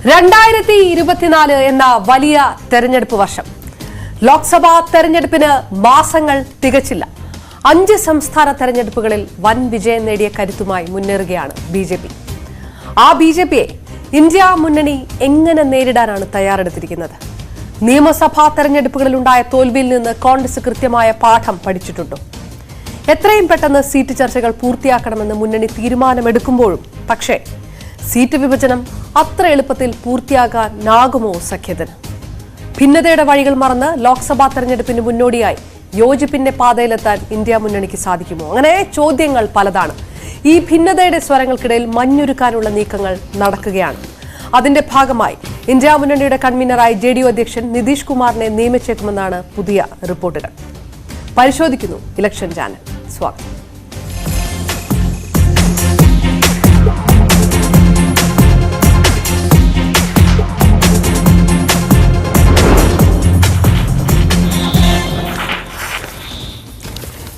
2024 എന്ന വലിയ തെരഞ്ഞെടുപ്പ് വർഷം. ലോക്സഭാ തെരഞ്ഞെടുപ്പിന് മാസങ്ങൾ തികച്ചില്ല. 5 സംസ്ഥാന തെരഞ്ഞെടുപ്പുകളിൽ വൻ വിജയം നേടിയ കരുത്തുമായി മുന്നേറുകയാണ് ബിജെപി. ആ ബിജെപിയെ ഇന്ത്യ മുന്നണി എങ്ങനെ നേരിടാനാണ് തയ്യാറെടുത്തിരിക്കുന്നത്? നിയമസഭാ തെരഞ്ഞെടുപ്പുകളിലുണ്ടായ തോൽവിയിൽ നിന്ന് കോൺഗ്രസ് കൃത്യമായ പാഠം പഠിച്ചിട്ടുണ്ടോ? എത്രയും പെട്ടെന്ന് സീറ്റ് ചർച്ചകൾ പൂർത്തിയാക്കണമെന്ന് മുന്നണി തീരുമാനമെടുക്കുമ്പോഴും പക്ഷേ സീറ്റ് വിഭജനം അത്ര എളുപ്പത്തിൽ പൂർത്തിയാകാനാകുമോ സഖ്യത്തിന്? ഭിന്നതയുടെ വഴികൾ മറന്ന് ലോക്സഭാ തെരഞ്ഞെടുപ്പിന് മുന്നോടിയായി യോജിപ്പിന്റെ പാതയിലെത്താൻ ഇന്ത്യ മുന്നണിക്ക് സാധിക്കുമോ? അങ്ങനെ ചോദ്യങ്ങൾ പലതാണ്. ഈ ഭിന്നതയുടെ സ്വരങ്ങൾക്കിടയിൽ മഞ്ഞുരുക്കാനുള്ള നീക്കങ്ങൾ നടക്കുകയാണ്. അതിന്റെ ഭാഗമായി ഇന്ത്യ മുന്നണിയുടെ കൺവീനറായി JDU അധ്യക്ഷൻ നിതീഷ് കുമാറിനെ നിയമിച്ചേക്കുമെന്നാണ് പുതിയ റിപ്പോർട്ടുകൾ. പരിശോധിക്കുന്നു ഇലക്ഷൻ ചാനൽ. സ്വാഗതം.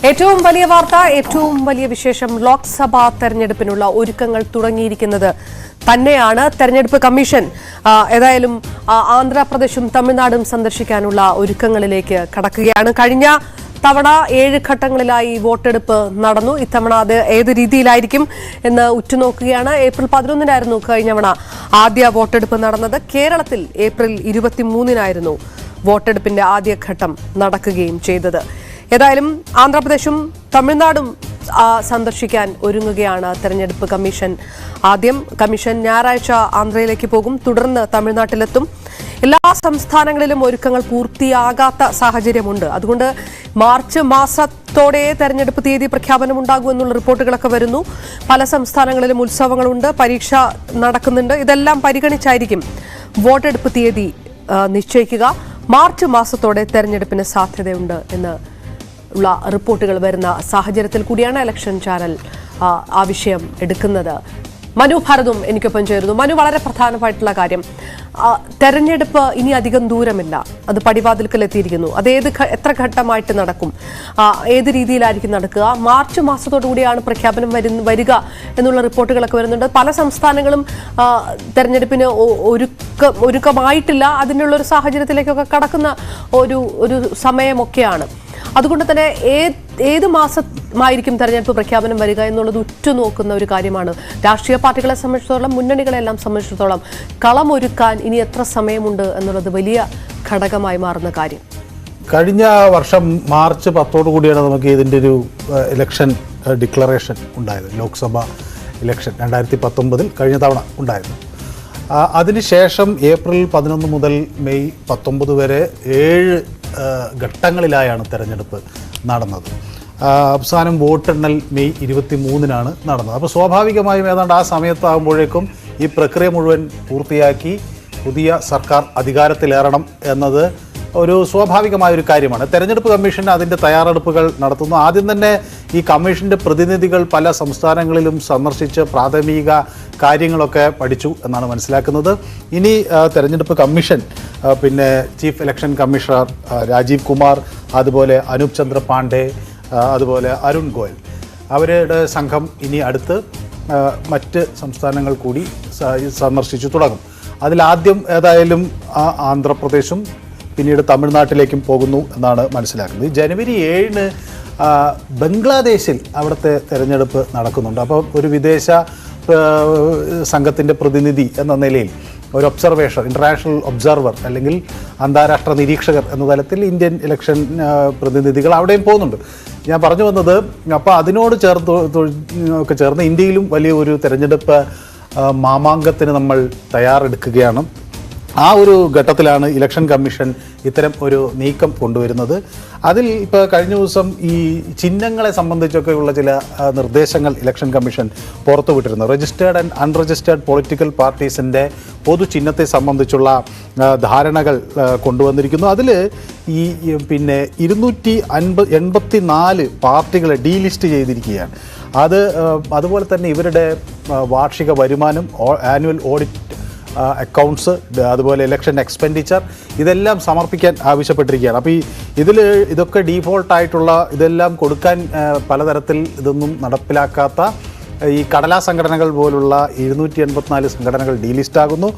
ഏറ്റവും വലിയ വാർത്ത, ഏറ്റവും വലിയ വിശേഷം, ലോക്സഭാ തെരഞ്ഞെടുപ്പിനുള്ള ഒരുക്കങ്ങൾ തുടങ്ങിയിരിക്കുന്നത് തന്നെയാണ്. തെരഞ്ഞെടുപ്പ് കമ്മീഷൻ ഏതായാലും ആന്ധ്രാപ്രദേശും തമിഴ്നാടും സന്ദർശിക്കാനുള്ള ഒരുക്കങ്ങളിലേക്ക് കടക്കുകയാണ്. കഴിഞ്ഞ തവണ 7 ഘട്ടങ്ങളിലായി വോട്ടെടുപ്പ് നടന്നു. ഇത്തവണ അത് ഏത് രീതിയിലായിരിക്കും എന്ന് ഉറ്റുനോക്കുകയാണ്. ഏപ്രിൽ 11-നായിരുന്നു കഴിഞ്ഞവണ ആദ്യ വോട്ടെടുപ്പ് നടന്നത്. കേരളത്തിൽ ഏപ്രിൽ 23-നായിരുന്നു വോട്ടെടുപ്പിന്റെ ആദ്യഘട്ടം നടക്കുകയും ചെയ്തത്. ഏതായാലും ആന്ധ്രാപ്രദേശും തമിഴ്നാടും സന്ദർശിക്കാൻ ഒരുങ്ങുകയാണ് തെരഞ്ഞെടുപ്പ് കമ്മീഷൻ. ആദ്യം കമ്മീഷൻ ഞായറാഴ്ച ആന്ധ്രയിലേക്ക് പോകും, തുടർന്ന് തമിഴ്നാട്ടിലെത്തും. എല്ലാ സംസ്ഥാനങ്ങളിലും ഒരുക്കങ്ങൾ പൂർത്തിയാകാത്ത സാഹചര്യമുണ്ട്. അതുകൊണ്ട് മാർച്ച് മാസത്തോടെ തെരഞ്ഞെടുപ്പ് തീയതി പ്രഖ്യാപനം ഉണ്ടാകുമെന്നുള്ള റിപ്പോർട്ടുകളൊക്കെ വരുന്നു. പല സംസ്ഥാനങ്ങളിലും ഉത്സവങ്ങളുണ്ട്, പരീക്ഷ നടക്കുന്നുണ്ട്. ഇതെല്ലാം പരിഗണിച്ചായിരിക്കും വോട്ടെടുപ്പ് തീയതി നിശ്ചയിക്കുക. മാർച്ച് മാസത്തോടെ തെരഞ്ഞെടുപ്പിന് സാധ്യതയുണ്ട് എന്ന് ഉള്ള റിപ്പോർട്ടുകൾ വരുന്ന സാഹചര്യത്തിൽ കൂടിയാണ് ഇലക്ഷൻ ചാനൽ ആ വിഷയം എടുക്കുന്നത്. മനു ഭാരതും എനിക്കൊപ്പം ചേരുന്നു. മനു, വളരെ പ്രധാനമായിട്ടുള്ള കാര്യം, തെരഞ്ഞെടുപ്പ് ഇനി അധികം ദൂരമില്ല, അത് പടിവാതിൽക്കലെത്തിയിരിക്കുന്നു. അത് എത്ര ഘട്ടമായിട്ട് നടക്കും, ഏത് രീതിയിലായിരിക്കും നടക്കുക? മാർച്ച് മാസത്തോടു കൂടിയാണ് പ്രഖ്യാപനം വരിക എന്നുള്ള റിപ്പോർട്ടുകളൊക്കെ വരുന്നുണ്ട്. പല സംസ്ഥാനങ്ങളും തെരഞ്ഞെടുപ്പിന് ഒരുക്കമായിട്ടില്ല, അതിനുള്ളൊരു സാഹചര്യത്തിലേക്കൊക്കെ കടക്കുന്ന ഒരു സമയമൊക്കെയാണ്. അതുകൊണ്ട് തന്നെ ഏത് മാസമായിരിക്കും തെരഞ്ഞെടുപ്പ് പ്രഖ്യാപനം വരിക എന്നുള്ളത് ഉറ്റുനോക്കുന്ന ഒരു കാര്യമാണ്. രാഷ്ട്രീയ പാർട്ടികളെ സംബന്ധിച്ചിടത്തോളം, മുന്നണികളെല്ലാം സംബന്ധിച്ചിടത്തോളം കളമൊരുക്കാൻ ഇനി എത്ര സമയമുണ്ട് എന്നുള്ളത് വലിയ ഘടകമായി മാറുന്ന കാര്യം. കഴിഞ്ഞ വർഷം മാർച്ച് 10 കൂടിയാണ് നമുക്ക് ഇതിൻ്റെ ഒരു ഇലക്ഷൻ ഡിക്ലറേഷൻ ഉണ്ടായത്. ലോക്സഭ ഇലക്ഷൻ 2019 കഴിഞ്ഞ തവണ ഉണ്ടായിരുന്നു. അതിനുശേഷം ഏപ്രിൽ 11 മുതൽ മെയ് 19 വരെ 7 ഘട്ടങ്ങളിലായാണ് തെരഞ്ഞെടുപ്പ് നടന്നത്. അവസാനം വോട്ടെണ്ണൽ മെയ് 23-നാണ് നടന്നത്. അപ്പോൾ സ്വാഭാവികമായും ഏതാണ്ട് ആ സമയത്താകുമ്പോഴേക്കും ഈ പ്രക്രിയ മുഴുവൻ പൂർത്തിയാക്കി പുതിയ സർക്കാർ അധികാരത്തിലേറണം എന്നത് ഒരു സ്വാഭാവികമായൊരു കാര്യമാണ്. തെരഞ്ഞെടുപ്പ് കമ്മീഷൻ അതിൻ്റെ തയ്യാറെടുപ്പുകൾ നടത്തുന്നു. ആദ്യം തന്നെ ഈ കമ്മീഷൻ്റെ പ്രതിനിധികൾ പല സംസ്ഥാനങ്ങളിലും സന്ദർശിച്ച് പ്രാഥമിക കാര്യങ്ങളൊക്കെ പഠിച്ചു എന്നാണ് മനസ്സിലാക്കുന്നത്. ഇനി തെരഞ്ഞെടുപ്പ് കമ്മീഷൻ പിന്നെ chief election commissioner Rajeev Kumar, അതുപോലെ അനൂപ് ചന്ദ്ര പാണ്ഡെ, അതുപോലെ അരുൺ ഗോയൽ, അവരുടെ സംഘം ഇനി അടുത്ത് മറ്റ് സംസ്ഥാനങ്ങൾ കൂടി സന്ദർശിച്ചു തുടങ്ങും. അതിലാദ്യം ഏതായാലും ആന്ധ്രാപ്രദേശും പിന്നീട് തമിഴ്നാട്ടിലേക്കും പോകുന്നു എന്നാണ് മനസ്സിലാക്കുന്നത്. ജനുവരി 7-ന് ബംഗ്ലാദേശിൽ അവിടുത്തെ തെരഞ്ഞെടുപ്പ് നടക്കുന്നുണ്ട്. അപ്പോൾ ഒരു വിദേശ സംഘത്തിൻ്റെ പ്രതിനിധി എന്ന നിലയിൽ ഒരു ഒബ്സർവേഷൻ, ഇൻ്റർനാഷണൽ ഒബ്സർവർ അല്ലെങ്കിൽ അന്താരാഷ്ട്ര നിരീക്ഷകർ എന്ന തലത്തിൽ ഇന്ത്യൻ ഇലക്ഷൻ പ്രതിനിധികൾ അവിടെയും പോകുന്നുണ്ട്. ഞാൻ പറഞ്ഞു വന്നത്, അപ്പോൾ അതിനോട് ചേർന്ന് ഇന്ത്യയിലും വലിയ ഒരു തെരഞ്ഞെടുപ്പ് മാമാങ്കത്തിന് നമ്മൾ തയ്യാറെടുക്കുകയാണ്. ആ ഒരു ഘട്ടത്തിലാണ് ഇലക്ഷൻ കമ്മീഷൻ ഇത്തരം ഒരു നീക്കം കൊണ്ടുവരുന്നത്. അതിൽ ഇപ്പോൾ കഴിഞ്ഞ ദിവസം ഈ ചിഹ്നങ്ങളെ സംബന്ധിച്ചൊക്കെയുള്ള ചില നിർദ്ദേശങ്ങൾ ഇലക്ഷൻ കമ്മീഷൻ പുറത്തുവിട്ടിരുന്നു. രജിസ്റ്റേർഡ് ആൻഡ് അൺരജിസ്റ്റേർഡ് പൊളിറ്റിക്കൽ പാർട്ടീസിൻ്റെ പൊതു ചിഹ്നത്തെ സംബന്ധിച്ചുള്ള ധാരണകൾ കൊണ്ടുവന്നിരിക്കുന്നു. അതിൽ ഈ പിന്നെ 284 പാർട്ടികളെ ഡീലിസ്റ്റ് ചെയ്തിരിക്കുകയാണ്. അതുപോലെ തന്നെ ഇവരുടെ വാർഷിക വരുമാനം, ആനുവൽ ഓഡിറ്റ് അക്കൗണ്ട്സ്, അതുപോലെ ഇലക്ഷൻ എക്സ്പെൻഡിച്ചർ, ഇതെല്ലാം സമർപ്പിക്കാൻ ആവശ്യപ്പെട്ടിരിക്കുകയാണ്. അപ്പോൾ ഇതൊക്കെ ഡീഫോൾട്ടായിട്ടുള്ള, ഇതെല്ലാം കൊടുക്കാൻ പലതരത്തിൽ ഇതൊന്നും നടപ്പിലാക്കാത്ത ഈ കടലാ സംഘടനകൾ പോലുള്ള 284 സംഘടനകൾ ഡീലിസ്റ്റ് ആകുന്നു.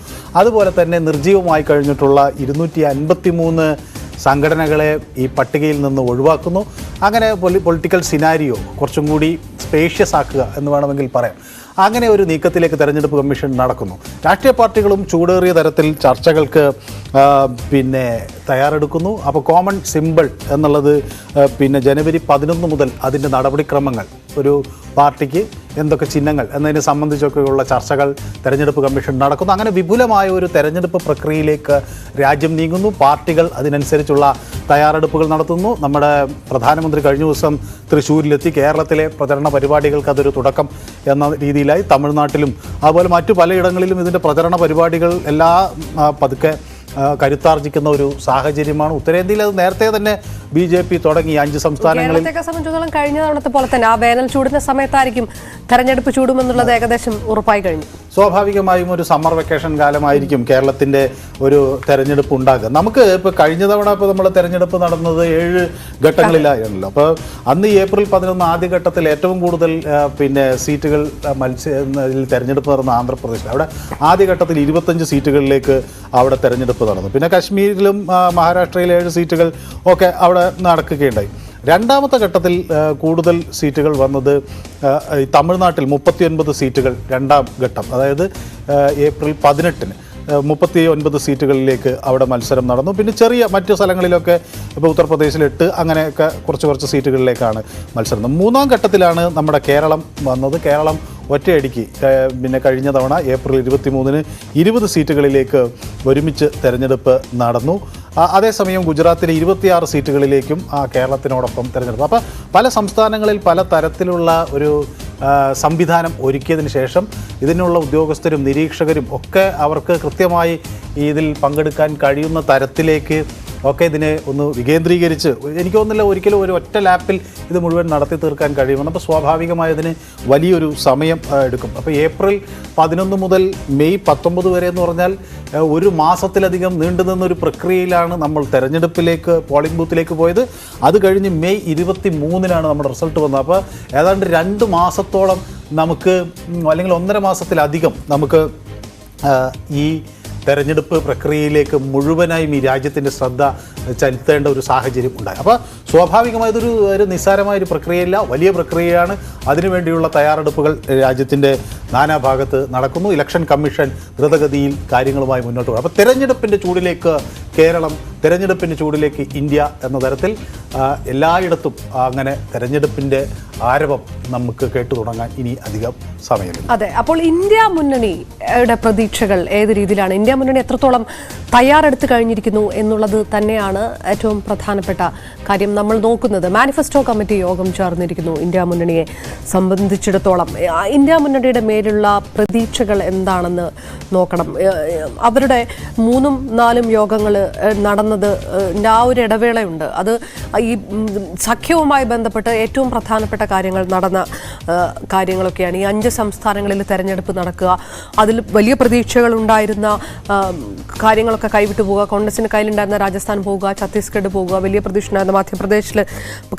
അതുപോലെ തന്നെ നിർജ്ജീവമായി കഴിഞ്ഞിട്ടുള്ള 253 സംഘടനകളെ ഈ പട്ടികയിൽ നിന്ന് ഒഴിവാക്കുന്നു. അങ്ങനെ പൊളിറ്റിക്കൽ സിനാരിയോ കുറച്ചും കൂടി സ്പേഷ്യസ് ആക്കുക എന്ന് വേണമെങ്കിൽ പറയാം. അങ്ങനെ ഒരു നീക്കത്തിലേക്ക് തെരഞ്ഞെടുപ്പ് കമ്മീഷൻ നടക്കുന്നു. രാഷ്ട്രീയ പാർട്ടികളും ചൂടേറിയ തരത്തിൽ ചർച്ചകൾക്ക് തയ്യാറെടുക്കുന്നു. അപ്പോൾ കോമൺ സിമ്പിൾ എന്നുള്ളത് ജനുവരി 11 മുതൽ അതിൻ്റെ നടപടിക്രമങ്ങൾ ഒരു പാർട്ടിക്ക് എന്തൊക്കെ ചിഹ്നങ്ങൾ എന്നതിനെ സംബന്ധിച്ചൊക്കെയുള്ള ചർച്ചകൾ തെരഞ്ഞെടുപ്പ് കമ്മീഷൻ നടക്കുന്നു. അങ്ങനെ വിപുലമായ ഒരു തെരഞ്ഞെടുപ്പ് പ്രക്രിയയിലേക്ക് രാജ്യം നീങ്ങുന്നു. പാർട്ടികൾ അതിനനുസരിച്ചുള്ള തയ്യാറെടുപ്പുകൾ നടത്തുന്നു. നമ്മുടെ പ്രധാനമന്ത്രി കഴിഞ്ഞ ദിവസം തൃശ്ശൂരിലെത്തി. കേരളത്തിലെ പ്രചരണ പരിപാടികൾക്ക് അതൊരു തുടക്കം എന്ന രീതിയിലായി. തമിഴ്നാട്ടിലും അതുപോലെ മറ്റു പലയിടങ്ങളിലും ഇതിൻ്റെ പ്രചരണ പരിപാടികൾ പതുക്കെ കരുത്താർജിക്കുന്ന ഒരു സാഹചര്യമാണ്. ഉത്തരേന്ത്യയിൽ അത് നേരത്തെ തന്നെ BJP തുടങ്ങി 5 സംസ്ഥാനങ്ങളിൽ. സംബന്ധിച്ചിടത്തോളം കഴിഞ്ഞ തവണത്തെ പോലെ തന്നെ ആ വേനൽ ചൂടിന്റെ സമയത്തായിരിക്കും തെരഞ്ഞെടുപ്പ് ചൂടുമെന്നുള്ളത് ഏകദേശം ഉറപ്പായി കഴിഞ്ഞു. സ്വാഭാവികമായും ഒരു സമ്മർ വെക്കേഷൻ കാലമായിരിക്കും കേരളത്തിൻ്റെ ഒരു തെരഞ്ഞെടുപ്പ് ഉണ്ടാകുക. നമുക്ക് ഇപ്പോൾ കഴിഞ്ഞ തവണ നമ്മൾ തെരഞ്ഞെടുപ്പ് നടന്നത് 7 ഘട്ടങ്ങളിലായിരുന്നല്ലോ. അപ്പോൾ അന്ന് ഏപ്രിൽ 11 ആദ്യഘട്ടത്തിൽ ഏറ്റവും കൂടുതൽ സീറ്റുകൾ തെരഞ്ഞെടുപ്പ് നടന്ന ആന്ധ്രാപ്രദേശിൽ. അവിടെ ആദ്യഘട്ടത്തിൽ 25 സീറ്റുകളിലേക്ക് അവിടെ തെരഞ്ഞെടുപ്പ് നടന്നു. പിന്നെ കശ്മീരിലും മഹാരാഷ്ട്രയിലെ 7 സീറ്റുകൾ ഒക്കെ അവിടെ നടക്കുകയുണ്ടായി. രണ്ടാമത്തെ ഘട്ടത്തിൽ കൂടുതൽ സീറ്റുകൾ വന്നത് തമിഴ്നാട്ടിൽ 39 സീറ്റുകൾ രണ്ടാം ഘട്ടം, അതായത് ഏപ്രിൽ 18-ന് 39 സീറ്റുകളിലേക്ക് അവിടെ മത്സരം നടന്നു. പിന്നെ ചെറിയ മറ്റു സ്ഥലങ്ങളിലൊക്കെ ഇപ്പോൾ ഉത്തർപ്രദേശിൽ 8 അങ്ങനെയൊക്കെ കുറച്ച് സീറ്റുകളിലേക്കാണ് മത്സരം. മൂന്നാം ഘട്ടത്തിലാണ് നമ്മുടെ കേരളം വന്നത്. കേരളം ഒറ്റയടിക്ക് കഴിഞ്ഞ തവണ ഏപ്രിൽ 23-ന് 20 സീറ്റുകളിലേക്ക് ഒരുമിച്ച് തെരഞ്ഞെടുപ്പ് നടന്നു. അതേസമയം ഗുജറാത്തിലെ 26 സീറ്റുകളിലേക്കും കേരളത്തിനോടൊപ്പം തെരഞ്ഞെടുപ്പ്. അപ്പോൾ പല സംസ്ഥാനങ്ങളിൽ പല തരത്തിലുള്ള ഒരു സംവിധാനം ഒരുക്കിയതിന് ശേഷം ഇതിനുള്ള ഉദ്യോഗസ്ഥരും നിരീക്ഷകരും ഒക്കെ അവർക്ക് കൃത്യമായി ഇതിൽ പങ്കെടുക്കാൻ കഴിയുന്ന തരത്തിലേക്ക് ഒക്കെ ഇതിനെ ഒന്ന് വികേന്ദ്രീകരിച്ച്, എനിക്ക് തോന്നുന്നില്ല ഒരിക്കലും ഒരു ഒറ്റ ലാപ്പിൽ ഇത് മുഴുവൻ നടത്തി തീർക്കാൻ കഴിയുമെന്ന്. അപ്പോൾ സ്വാഭാവികമായി അതിന് വലിയൊരു സമയം എടുക്കും. അപ്പോൾ ഏപ്രിൽ 11 മുതൽ മെയ് 19 വരെ എന്ന് പറഞ്ഞാൽ ഒരു മാസത്തിലധികം നീണ്ടുനിന്നൊരു പ്രക്രിയയിലാണ് നമ്മൾ തെരഞ്ഞെടുപ്പിലേക്ക് പോളിംഗ് ബൂത്തിലേക്ക് പോയത്. അത് കഴിഞ്ഞ് മെയ് 23-നാണ് നമ്മുടെ റിസൾട്ട് വന്നത്. അപ്പോൾ ഏതാണ്ട് 2 മാസത്തോളം നമുക്ക്, അല്ലെങ്കിൽ 1.5 മാസത്തിലധികം നമുക്ക് ഈ തെരഞ്ഞെടുപ്പ് പ്രക്രിയയിലേക്ക് മുഴുവനായും ഈ രാജ്യത്തിൻ്റെ ശ്രദ്ധ ചെലുത്തേണ്ട ഒരു സാഹചര്യം ഉണ്ടായി. അപ്പോൾ സ്വാഭാവികമായും ഒരു നിസ്സാരമായൊരു പ്രക്രിയയല്ല, വലിയ പ്രക്രിയയാണ്. അതിനുവേണ്ടിയുള്ള തയ്യാറെടുപ്പുകൾ രാജ്യത്തിൻ്റെ നാനാഭാഗത്ത് നടക്കുന്നു. ഇലക്ഷൻ കമ്മീഷൻ ദ്രുതഗതിയിൽ കാര്യങ്ങളുമായി മുന്നോട്ട് പോകും. അപ്പോൾ തെരഞ്ഞെടുപ്പിൻ്റെ ചൂടിലേക്ക് കേരളം, തെരഞ്ഞെടുപ്പിൻ്റെ ചൂടിലേക്ക് ഇന്ത്യ എന്ന തരത്തിൽ എല്ലായിടത്തും അങ്ങനെ തെരഞ്ഞെടുപ്പിൻ്റെ ആരവം നമുക്ക് കേട്ടു തുടങ്ങാൻ ഇനി അധികം സമയമില്ല. അതെ, അപ്പോൾ ഇന്ത്യ മുന്നണിയുടെ പ്രതീക്ഷകൾ ഏത് രീതിയിലാണ്? ഇന്ത്യ മുന്നണി എത്രത്തോളം തയ്യാറെടുത്ത് കഴിഞ്ഞിരിക്കുന്നു എന്നുള്ളത് തന്നെയാണ് ഏറ്റവും പ്രധാനപ്പെട്ട കാര്യം. നമ്മൾ നോക്കുന്നത് മാനിഫെസ്റ്റോ കമ്മിറ്റി യോഗം ചേർന്നിരിക്കുന്നു. ഇന്ത്യ മുന്നണിയെ സംബന്ധിച്ചിടത്തോളം ഇന്ത്യ മുന്നണിയുടെ മേലുള്ള പ്രതീക്ഷകൾ എന്താണെന്ന് നോക്കണം. അവരുടെ 3-4 യോഗങ്ങൾ നടന്നത് ആ ഒരു ഇടവേളയുണ്ട്. അത് ഈ സഖ്യവുമായി ബന്ധപ്പെട്ട് ഏറ്റവും പ്രധാനപ്പെട്ട കാര്യങ്ങൾ നടന്ന കാര്യങ്ങളൊക്കെയാണ്. ഈ 5 സംസ്ഥാനങ്ങളിൽ തെരഞ്ഞെടുപ്പ് നടക്കുക, അതിൽ വലിയ പ്രതീക്ഷകൾ ഉണ്ടായിരുന്ന കാര്യങ്ങളൊക്കെ കൈവിട്ടു പോവുക. കോൺഗ്രസിന് കയ്യിലുണ്ടായിരുന്ന രാജസ്ഥാൻ പോവുക, ഛത്തീസ്ഗഡ് പോവുക, വലിയ പ്രതീക്ഷ ഉണ്ടായിരുന്ന മധ്യപ്രദേശിൽ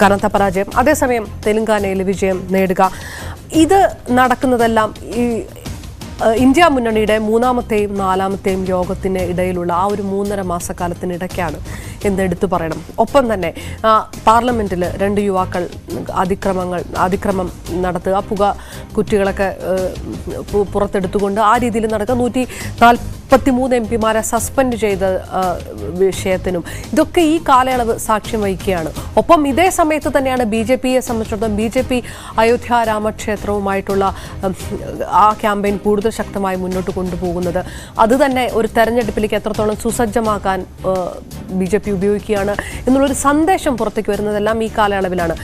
കനത്ത പരാജയം, അതേസമയം തെലങ്കാനയിൽ വിജയം നേടുക. ഇത് നടക്കുന്നതെല്ലാം ഈ ഇന്ത്യ മുന്നണിയുടെ 3ാമത്തെയും 4ാമത്തെയും യോഗത്തിന് ഇടയിലുള്ള ആ ഒരു 3.5 മാസക്കാലത്തിനിടയ്ക്കാണ് എന്നെടുത്തു പറയണം. ഒപ്പം തന്നെ പാർലമെൻറ്റിൽ 2 യുവാക്കൾ അതിക്രമം നടത്തുക, കുറ്റികളൊക്കെ പുറത്തെടുത്തുകൊണ്ട് ആ രീതിയിൽ നടക്കുക, 143 MP-മാരെ സസ്പെൻഡ് ചെയ്ത വിഷയത്തിനും ഇതൊക്കെ ഈ കാലയളവ് സാക്ഷ്യം വഹിക്കുകയാണ്. ഒപ്പം ഇതേ സമയത്ത് തന്നെയാണ് BJPയെ സംബന്ധിച്ചിടത്തോളം BJP അയോധ്യ രാമക്ഷേത്രവുമായിട്ടുള്ള ആ ക്യാമ്പയിൻ കൂടുതൽ ശക്തമായി മുന്നോട്ട് കൊണ്ടുപോകുന്നത്. അത് തന്നെ ഒരു തെരഞ്ഞെടുപ്പിലേക്ക് എത്രത്തോളം സുസജ്ജമാക്കാൻ BJP ഉപയോഗിക്കുകയാണ് എന്നുള്ളൊരു സന്ദേശം പുറത്തേക്ക് വരുന്നതെല്ലാം ഈ കാലയളവിലാണ്.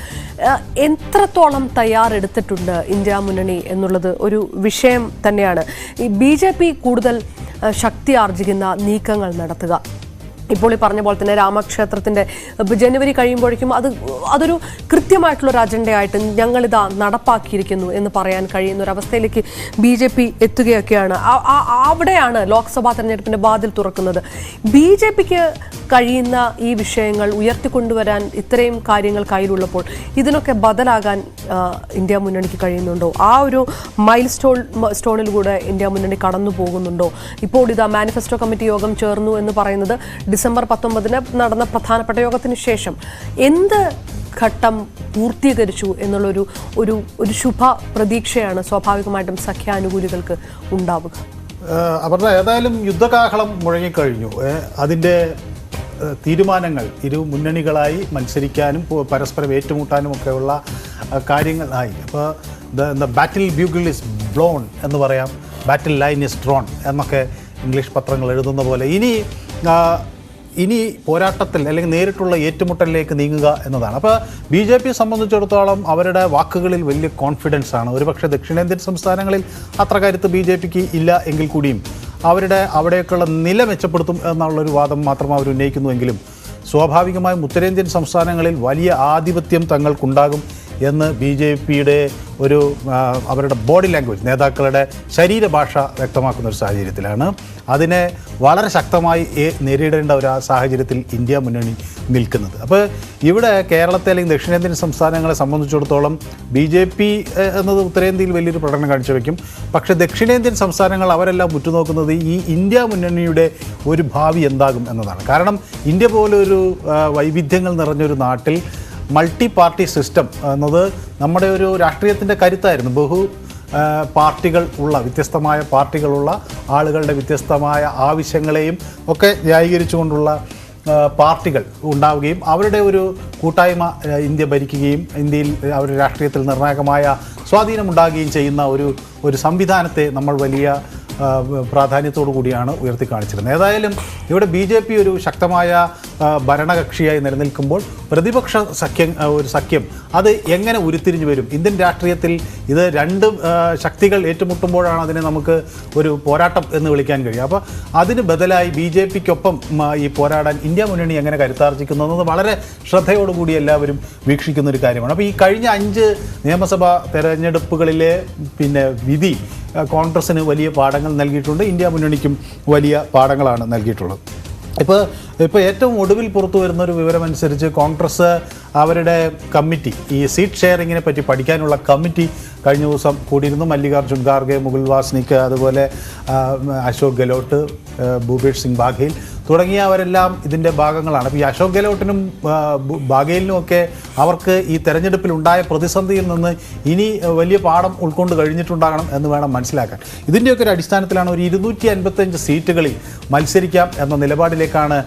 എത്രത്തോളം തയ്യാറെടുത്തിട്ടുണ്ട് ഇന്ത്യ മുന്നണി എന്നുള്ളത് ഒരു വിഷയം തന്നെയാണ്. ഈ BJP കൂടുതൽ ശക്തി ആർജിക്കുന്ന നീക്കങ്ങൾ നടത്തുക, ഇപ്പോൾ ഈ പറഞ്ഞ പോലെ തന്നെ രാമക്ഷേത്രത്തിൻ്റെ ജനുവരി കഴിയുമ്പോഴേക്കും അതൊരു കൃത്യമായിട്ടുള്ളൊരു അജണ്ടയായിട്ട് ഞങ്ങളിതാ നടപ്പാക്കിയിരിക്കുന്നു എന്ന് പറയാൻ കഴിയുന്ന ഒരു അവസ്ഥയിലേക്ക് BJP എത്തുകയൊക്കെയാണ്. അവിടെയാണ് ലോക്സഭാ തെരഞ്ഞെടുപ്പിൻ്റെ വാതിൽ തുറക്കുന്നത്. BJPക്ക് കഴിയുന്ന ഈ വിഷയങ്ങൾ ഉയർത്തിക്കൊണ്ടുവരാൻ ഇത്രയും കാര്യങ്ങൾ കയ്യിലുള്ളപ്പോൾ ഇതിനൊക്കെ ബദലാകാൻ ഇന്ത്യ മുന്നണിക്ക് കഴിയുന്നുണ്ടോ? ആ ഒരു മൈൽ സ്റ്റോണിലൂടെ ഇന്ത്യ മുന്നണി കടന്നു പോകുന്നുണ്ടോ? ഇപ്പോൾ ഇതാ മാനിഫെസ്റ്റോ കമ്മിറ്റി യോഗം ചേർന്നു എന്ന് പറയുന്നത് ഡിസംബർ 19 നടന്ന പ്രധാനപ്പെട്ട യോഗത്തിന് ശേഷം എന്ത് ഘട്ടം പൂർത്തീകരിച്ചു എന്നുള്ളൊരു ഒരു ഒരു ശുഭ പ്രതീക്ഷയാണ് സ്വാഭാവികമായിട്ടും സഖ്യാനുകൂലികൾക്ക് ഉണ്ടാവുക. അവരുടെ ഏതായാലും യുദ്ധകാഹളം മുഴങ്ങിക്കഴിഞ്ഞു. അതിൻ്റെ തീരുമാനങ്ങൾ ഇരു മുന്നണികളായി മത്സരിക്കാനും പരസ്പരം ഏറ്റുമുട്ടാനും ഒക്കെയുള്ള കാര്യങ്ങളായി. അപ്പോൾ the battle bugle is blown എന്ന് പറയാം, ബാറ്റിൽ ലൈൻ ഇസ് ഡ്രോൺ എന്നൊക്കെ ഇംഗ്ലീഷ് പത്രങ്ങൾ എഴുതുന്ന പോലെ ഇനി പോരാട്ടത്തിൽ അല്ലെങ്കിൽ നേരിട്ടുള്ള ഏറ്റുമുട്ടലിലേക്ക് നീങ്ങുക എന്നതാണ്. അപ്പോൾ BJP സംബന്ധിച്ചിടത്തോളം അവരുടെ വാക്കുകളിൽ വലിയ കോൺഫിഡൻസ് ആണ്. ഒരുപക്ഷെ ദക്ഷിണേന്ത്യൻ സംസ്ഥാനങ്ങളിൽ അത്ര കരുത്ത് BJPക്ക് ഇല്ല എങ്കിൽ കൂടിയും അവിടേക്കുള്ള നില മെച്ചപ്പെടുത്തും എന്നുള്ളൊരു വാദം മാത്രം അവർ ഉന്നയിക്കുന്നുവെങ്കിലും സ്വാഭാവികമായും ഉത്തരേന്ത്യൻ സംസ്ഥാനങ്ങളിൽ വലിയ ആധിപത്യം തങ്ങൾക്കുണ്ടാകും എന്ന് BJPയുടെ അവരുടെ ബോഡി ലാംഗ്വേജ്, നേതാക്കളുടെ ശരീരഭാഷ വ്യക്തമാക്കുന്ന ഒരു സാഹചര്യത്തിലാണ് അതിനെ വളരെ ശക്തമായി നേരിടേണ്ട ഒരു സാഹചര്യത്തിൽ ഇന്ത്യ മുന്നണി നിൽക്കുന്നത്. അപ്പോൾ ഇവിടെ കേരളത്തെ അല്ലെങ്കിൽ ദക്ഷിണേന്ത്യൻ സംസ്ഥാനങ്ങളെ സംബന്ധിച്ചിടത്തോളം BJP എന്നത് ഉത്തരേന്ത്യയിൽ വലിയൊരു പ്രകടനം കാഴ്ചവെക്കും. പക്ഷേ ദക്ഷിണേന്ത്യൻ സംസ്ഥാനങ്ങൾ അവരെല്ലാം ഉറ്റുനോക്കുന്നത് ഈ ഇന്ത്യ മുന്നണിയുടെ ഒരു ഭാവി എന്താകും എന്നതാണ്. കാരണം ഇന്ത്യ പോലൊരു വൈവിധ്യങ്ങൾ നിറഞ്ഞൊരു നാട്ടിൽ മൾട്ടി പാർട്ടി സിസ്റ്റം എന്നത് നമ്മുടെ ഒരു രാഷ്ട്രീയത്തിൻ്റെ കരുത്തായിരുന്നു. പാർട്ടികൾ ഉള്ള വ്യത്യസ്തമായ പാർട്ടികളുള്ള ആളുകളുടെ വ്യത്യസ്തമായ ആവശ്യങ്ങളെയും ഒക്കെ ന്യായീകരിച്ചുകൊണ്ടുള്ള പാർട്ടികൾ ഉണ്ടാവുകയും അവരുടെ ഒരു കൂട്ടായ്മ ഇന്ത്യ ഭരിക്കുകയും ഇന്ത്യയിൽ അവരുടെ രാഷ്ട്രീയത്തിൽ നിർണായകമായ സ്വാധീനമുണ്ടാകുകയും ചെയ്യുന്ന ഒരു സംവിധാനത്തെ നമ്മൾ വലിയ പ്രാധാന്യത്തോടു കൂടിയാണ് ഉയർത്തി കാണിച്ചിരുന്നത്. ഏതായാലും ഇവിടെ BJP ഒരു ശക്തമായ ഭരണകക്ഷിയായി നിലനിൽക്കുമ്പോൾ പ്രതിപക്ഷ സഖ്യം അത് എങ്ങനെ ഉരുത്തിരിഞ്ഞു വരും? ഇന്ത്യൻ രാഷ്ട്രീയത്തിൽ ഇത് രണ്ട് ശക്തികൾ ഏറ്റുമുട്ടുമ്പോഴാണ് അതിനെ നമുക്ക് ഒരു പോരാട്ടം എന്ന് വിളിക്കാൻ കഴിയും. അപ്പോൾ അതിന് ബദലായി BJPക്കൊപ്പം ഈ പോരാടാൻ ഇന്ത്യ മുന്നണി എങ്ങനെ കരുത്താർജിക്കുന്നു എന്നത് വളരെ ശ്രദ്ധയോടുകൂടി എല്ലാവരും വീക്ഷിക്കുന്ന ഒരു കാര്യമാണ്. അപ്പോൾ ഈ കഴിഞ്ഞ 5 നിയമസഭാ തെരഞ്ഞെടുപ്പുകളിലെ വിധി കോൺഗ്രസ്സിന് വലിയ പാഠങ്ങൾ നൽകിയിട്ടുണ്ട്, ഇന്ത്യ മുന്നണിക്കും വലിയ പാഠങ്ങളാണ് നൽകിയിട്ടുള്ളത്. ഇപ്പോൾ ഏറ്റവും ഒടുവിൽ പുറത്തു വരുന്നൊരു വിവരമനുസരിച്ച് കോൺഗ്രസ് അവരുടെ കമ്മിറ്റി, ഈ സീറ്റ് ഷെയറിങ്ങിനെ പറ്റി പഠിക്കാനുള്ള കമ്മിറ്റി കഴിഞ്ഞ ദിവസം കൂടിയിരുന്നു. മല്ലികാർജുൻ ഖാർഗെ, മുകുൾ വാസ്നിക്, അതുപോലെ അശോക് ഗെഹ്ലോട്ട്, ഭൂപേഷ് സിംഗ് ബാഘേൽ തുടങ്ങിയവരെല്ലാം ഇതിൻ്റെ ഭാഗങ്ങളാണ്. അപ്പോൾ ഈ അശോക് ഗെഹ്ലോട്ടിനും ബാഘേലിനും ഒക്കെ അവർക്ക് ഈ തെരഞ്ഞെടുപ്പിലുണ്ടായ പ്രതിസന്ധിയിൽ നിന്ന് ഇനി വലിയ പാഠം ഉൾക്കൊണ്ട് കഴിഞ്ഞിട്ടുണ്ടാകണം എന്ന് വേണം മനസ്സിലാക്കാൻ. ഇതിൻ്റെയൊക്കെ ഒരു അടിസ്ഥാനത്തിലാണ് ഒരു 255 സീറ്റുകളിൽ മത്സരിക്കാം എന്ന നിലപാടിലേക്കാണ്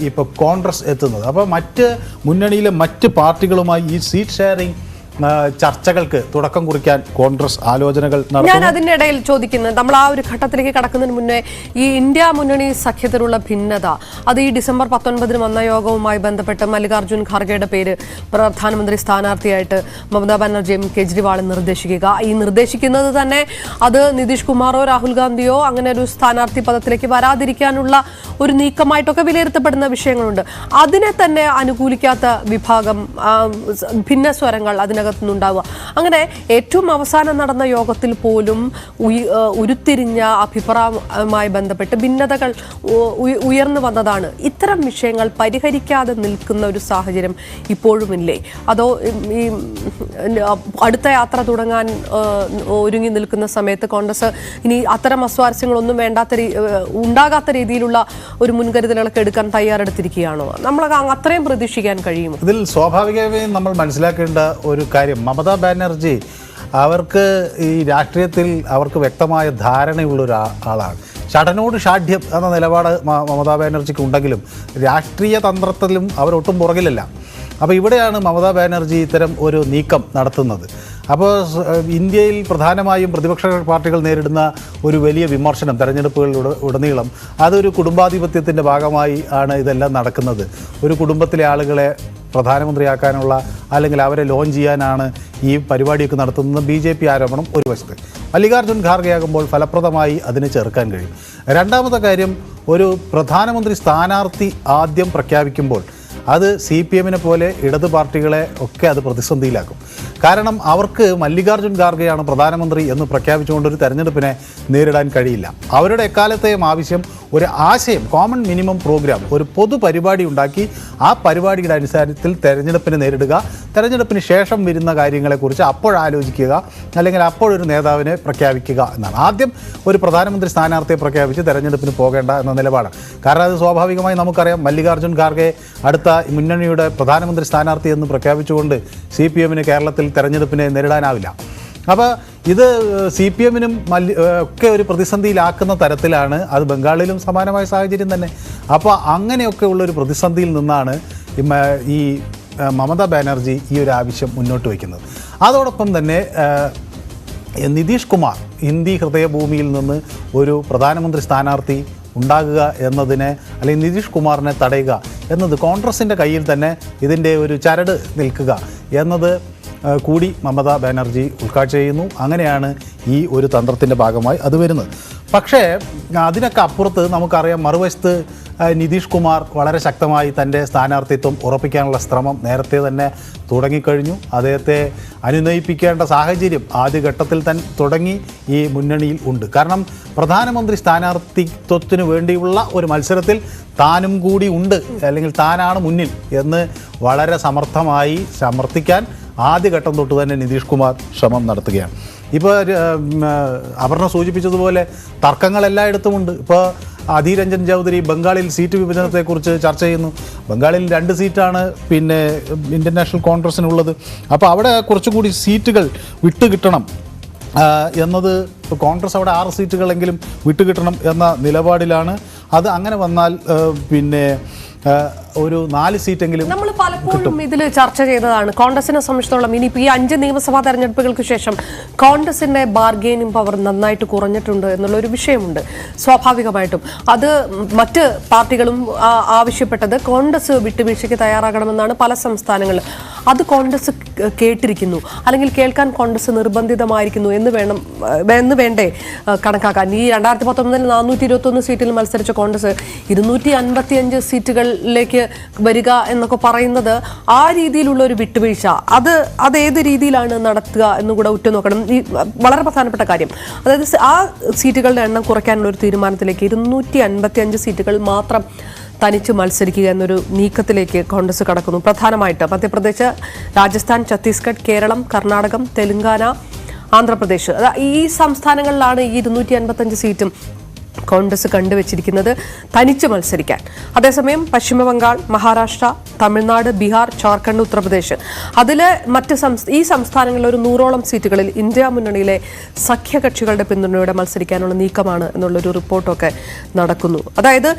ഇപ്പോൾ കോൺഗ്രസ് എത്തുന്നത്. അപ്പോൾ മറ്റ് മുന്നണിയിലെ മറ്റ് പാർട്ടികളുമായി ഈ സീറ്റ് ഷെയറിംഗ് ചർച്ചകൾക്ക് തുടക്കം കുറിക്കാൻ കോൺഗ്രസ് ആലോചനകൾ നടത്തുന്നു. ഞാൻ അതിനിടയിൽ ചോദിക്കുന്നത്, നമ്മൾ ആ ഒരു ഘട്ടത്തിലേക്ക് കടക്കുന്നതിന് മുന്നേ ഈ ഇന്ത്യ മുന്നണി സഖ്യത്തിലുള്ള ഭിന്നത അത് ഈ ഡിസംബർ 19 വന്ന യോഗവുമായി ബന്ധപ്പെട്ട് മല്ലികാർജുൻ ഖാർഗെയുടെ പേര് പ്രധാനമന്ത്രി സ്ഥാനാർത്ഥിയായിട്ട് മമതാ ബാനർജിയും കേജ്രിവാളും നിർദ്ദേശിക്കുന്നത് തന്നെ അത് നിതീഷ് കുമാറോ രാഹുൽ ഗാന്ധിയോ അങ്ങനെ ഒരു സ്ഥാനാർത്ഥി പദത്തിലേക്ക് വരാതിരിക്കാനുള്ള ഒരു നീക്കമായിട്ടൊക്കെ വിലയിരുത്തപ്പെടുന്ന വിഷയങ്ങളുണ്ട്. അതിനെ തന്നെ അനുകൂലിക്കാത്ത വിഭാഗം ഭിന്നസ്വരങ്ങൾ അതിനകത്തുനിന്നുണ്ടാവുക. അങ്ങനെ ഏറ്റവും അവസാനം നടന്ന യോഗത്തിൽ പോലും ഉരുത്തിരിഞ്ഞ അഭിപ്രായവുമായി ബന്ധപ്പെട്ട് ഭിന്നതകൾ ഉയർന്നു വന്നതാണ്. ഇത്തരം വിഷയങ്ങൾ പരിഹരിക്കാതെ നിൽക്കുന്ന ഒരു സാഹചര്യം ഇപ്പോഴുമില്ലേ? അതോ ഈ അടുത്ത യാത്ര തുടങ്ങാൻ ഒരുങ്ങി നിൽക്കുന്ന സമയത്ത് കോൺഗ്രസ് ഇനി അത്തരം അസ്വാരസ്യങ്ങളൊന്നും ഉണ്ടാകാത്ത രീതിയിലുള്ള ഒരു മുൻകരുതലുകളൊക്കെ എടുക്കാൻ തയ്യാറെടുത്തിരിക്കുകയാണോ? നമ്മൾ അത്രയും പ്രതീക്ഷിക്കാൻ കഴിയുമോ? ഇതിൽ സ്വാഭാവികമായും നമ്മൾ മനസ്സിലാക്കേണ്ട ഒരു കാര്യം, മമതാ ബാനർജി അവർക്ക് ഈ രാഷ്ട്രീയത്തിൽ അവർക്ക് വ്യക്തമായ ധാരണയുള്ള ആളാണ്. ഷടനോട് ഷാഠ്യം എന്ന നിലപാട് മമതാ ബാനർജിക്ക് ഉണ്ടെങ്കിലും രാഷ്ട്രീയ തന്ത്രത്തിലും അവരൊട്ടും പുറകിലല്ല. അപ്പോൾ ഇവിടെയാണ് മമതാ ബാനർജി ഇത്തരം ഒരു നീക്കം നടത്തുന്നത്. അപ്പോൾ ഇന്ത്യയിൽ പ്രധാനമായും പ്രതിപക്ഷ പാർട്ടികൾ നേരിടുന്ന ഒരു വലിയ വിമർശനം തെരഞ്ഞെടുപ്പുകളിലുടനീളം അതൊരു കുടുംബാധിപത്യത്തിൻ്റെ ഭാഗമായി ആണ് ഇതെല്ലാം നടക്കുന്നത്. ഒരു കുടുംബത്തിലെ ആളുകളെ പ്രധാനമന്ത്രിയാക്കാനുള്ള അല്ലെങ്കിൽ അവരെ ലോഞ്ച് ചെയ്യാനാണ് ഈ പരിപാടിയൊക്കെ നടത്തുന്നത് BJP ആരോപണം ഒരു വശത്ത്. മല്ലികാർജുൻ ഖാർഗെയാകുമ്പോൾ ഫലപ്രദമായി അതിനെ ചെറുക്കാൻ കഴിയും. രണ്ടാമത്തെ കാര്യം, ഒരു പ്രധാനമന്ത്രി സ്ഥാനാർത്ഥി ആദ്യം പ്രഖ്യാപിക്കുമ്പോൾ അത് CPM-നെ പോലെ ഇടത് പാർട്ടികളെ ഒക്കെ അത് പ്രതിസന്ധിയിലാക്കും. കാരണം അവർക്ക് മല്ലികാർജ്ജുൻ ഖാർഗെയാണ് പ്രധാനമന്ത്രി എന്ന് പ്രഖ്യാപിച്ചുകൊണ്ടൊരു തെരഞ്ഞെടുപ്പിനെ നേരിടാൻ കഴിയില്ല. അവരുടെ എക്കാലത്തെയും ആവശ്യം ഒരു ആശയം, കോമൺ മിനിമം പ്രോഗ്രാം, ഒരു പൊതു പരിപാടി ഉണ്ടാക്കി ആ പരിപാടിയുടെ അടിസ്ഥാനത്തിൽ തെരഞ്ഞെടുപ്പിനെ നേരിടുക, തെരഞ്ഞെടുപ്പിന് ശേഷം വരുന്ന കാര്യങ്ങളെക്കുറിച്ച് അപ്പോഴാലോചിക്കുക, അല്ലെങ്കിൽ അപ്പോഴൊരു നേതാവിനെ പ്രഖ്യാപിക്കുക എന്നാണ്. ആദ്യം ഒരു പ്രധാനമന്ത്രി സ്ഥാനാർത്ഥിയെ പ്രഖ്യാപിച്ച് തെരഞ്ഞെടുപ്പിന് പോകേണ്ട എന്ന നിലപാടാണ്. കാരണം അത് സ്വാഭാവികമായി നമുക്കറിയാം, മല്ലികാർജ്ജുൻ ഖാർഗെ അടുത്ത മുന്നണിയുടെ പ്രധാനമന്ത്രി സ്ഥാനാർത്ഥി എന്ന് പ്രഖ്യാപിച്ചുകൊണ്ട് CPM-ന് കേരളത്തിൽ തെരഞ്ഞെടുപ്പിനെ നേരിടാനാവില്ല. അപ്പോൾ ഇത് CPM-നും ഒക്കെ ഒരു പ്രതിസന്ധിയിലാക്കുന്ന തരത്തിലാണ്. അത് ബംഗാളിലും സമാനമായ സാഹചര്യം തന്നെ. അപ്പോൾ അങ്ങനെയൊക്കെ ഉള്ളൊരു പ്രതിസന്ധിയിൽ നിന്നാണ് ഈ മമതാ ബാനർജി ഈ ഒരു ആവശ്യം മുന്നോട്ട് വയ്ക്കുന്നത്. അതോടൊപ്പം തന്നെ നിതീഷ് കുമാർ ഹിന്ദി ഹൃദയഭൂമിയിൽ നിന്ന് ഒരു പ്രധാനമന്ത്രി സ്ഥാനാർത്ഥി ഉണ്ടാകുക എന്നതിനെ, അല്ലെങ്കിൽ നിതീഷ് കുമാറിനെ തടയുക എന്നത് കോൺഗ്രസിൻ്റെ കയ്യിൽ തന്നെ ഇതിൻ്റെ ഒരു ചരട് നിൽക്കുക എന്നത് കൂടി മമതാ ബാനർജി ഉദ്ഘാടനം ചെയ്യുന്നു. അങ്ങനെയാണ് ഈ ഒരു തന്ത്രത്തിൻ്റെ ഭാഗമായി അത് വരുന്നത്. പക്ഷേ അതിനൊക്കെ അപ്പുറത്ത് നമുക്കറിയാം, മറുവശത്ത് നിതീഷ് കുമാർ വളരെ ശക്തമായി തൻ്റെ സ്ഥാനാർത്ഥിത്വം ഉറപ്പിക്കാനുള്ള ശ്രമം നേരത്തെ തന്നെ തുടങ്ങിക്കഴിഞ്ഞു. അദ്ദേഹത്തെ അനുനയിപ്പിക്കേണ്ട സാഹചര്യം ആദ്യഘട്ടത്തിൽ തന്നെ തുടങ്ങി ഈ മുന്നണിയിൽ ഉണ്ട്. കാരണം പ്രധാനമന്ത്രി സ്ഥാനാർത്ഥിത്വത്തിന് വേണ്ടിയുള്ള ഒരു മത്സരത്തിൽ താനും കൂടി ഉണ്ട്, അല്ലെങ്കിൽ താനാണ് മുന്നിൽ എന്ന് വളരെ സമർത്ഥമായി സമർത്ഥിക്കാൻ ആദ്യഘട്ടം തൊട്ട് തന്നെ നിതീഷ് കുമാർ ശ്രമം നടത്തുകയാണ്. ഇപ്പോൾ അപർണ സൂചിപ്പിച്ചതുപോലെ തർക്കങ്ങൾ എല്ലായിടത്തുമുണ്ട്. ഇപ്പോൾ അധീർ രഞ്ജൻ ചൗധരി ബംഗാളിൽ സീറ്റ് വിഭജനത്തെക്കുറിച്ച് ചർച്ച ചെയ്യുന്നു. ബംഗാളിൽ 2 സീറ്റാണ് പിന്നെ ഇന്ത്യൻ നാഷണൽ കോൺഗ്രസിനുള്ളത്. അപ്പോൾ അവിടെ കുറച്ചുകൂടി സീറ്റുകൾ വിട്ടുകിട്ടണം എന്നത്, കോൺഗ്രസ് അവിടെ 6 സീറ്റുകളെങ്കിലും വിട്ടുകിട്ടണം എന്ന നിലപാടിലാണ്. അത് അങ്ങനെ വന്നാൽ പിന്നെ ഒരു 4 സീറ്റെങ്കിലും നമ്മൾ പലപ്പോഴും ഇതിൽ ചർച്ച ചെയ്തതാണ്. കോൺഗ്രസിനെ സംബന്ധിച്ചിടത്തോളം ഇനിയിപ്പോൾ ഈ 5 നിയമസഭാ തെരഞ്ഞെടുപ്പുകൾക്ക് ശേഷം കോൺഗ്രസിന്റെ ബാർഗെയിനിങ് പവർ നന്നായിട്ട് കുറഞ്ഞിട്ടുണ്ട് എന്നുള്ളൊരു വിഷയമുണ്ട്. സ്വാഭാവികമായിട്ടും അത് മറ്റ് പാർട്ടികളും ആവശ്യപ്പെട്ടത് കോൺഗ്രസ് വിട്ടുവീഴ്ചയ്ക്ക് തയ്യാറാകണമെന്നാണ് പല സംസ്ഥാനങ്ങളിലും. അത് കോൺഗ്രസ് കേട്ടിരിക്കുന്നു, അല്ലെങ്കിൽ കേൾക്കാൻ കോൺഗ്രസ് നിർബന്ധിതമായിരിക്കുന്നു എന്ന് വേണ്ടേ കണക്കാക്കാൻ. ഈ 2019 421 സീറ്റിൽ മത്സരിച്ച കോൺഗ്രസ് 255 സീറ്റുകളിലേക്ക് വരിക എന്നൊക്കെ പറയുന്നത് ആ രീതിയിലുള്ള ഒരു വിട്ടുവീഴ്ച, അത് ഏത് രീതിയിലാണ് നടത്തുക എന്നും കൂടെ ഉറ്റുനോക്കണം. ഈ വളരെ പ്രധാനപ്പെട്ട കാര്യം, അതായത് ആ സീറ്റുകളുടെ എണ്ണം കുറയ്ക്കാനുള്ള ഒരു തീരുമാനത്തിലേക്ക് 255 സീറ്റുകൾ മാത്രം തനിച്ച് മത്സരിക്കുക എന്നൊരു നീക്കത്തിലേക്ക് കോൺഗ്രസ് കടക്കുന്നു. പ്രധാനമായിട്ട് മധ്യപ്രദേശ്, രാജസ്ഥാൻ, ഛത്തീസ്ഗഡ്, കേരളം, കർണാടകം, തെലങ്കാന, ആന്ധ്രാപ്രദേശ്, ഈ സംസ്ഥാനങ്ങളിലാണ് ഈ 255 സീറ്റും കോൺഗ്രസ് കണ്ടുവച്ചിരിക്കുന്നത് തനിച്ച് മത്സരിക്കാൻ. അതേസമയം പശ്ചിമ ബംഗാൾ, മഹാരാഷ്ട്ര, തമിഴ്നാട്, ബീഹാർ, ജാർഖണ്ഡ്, ഉത്തർപ്രദേശ്, അതിൽ മറ്റ് ഈ സംസ്ഥാനങ്ങളിലെ ഒരു 100ഓളം സീറ്റുകളിൽ ഇന്ത്യ മുന്നണിയിലെ സഖ്യകക്ഷികളുടെ പിന്തുണയോടെ മത്സരിക്കാനുള്ള നീക്കമാണ് എന്നുള്ളൊരു റിപ്പോർട്ടൊക്കെ നടക്കുന്നു. അതായത്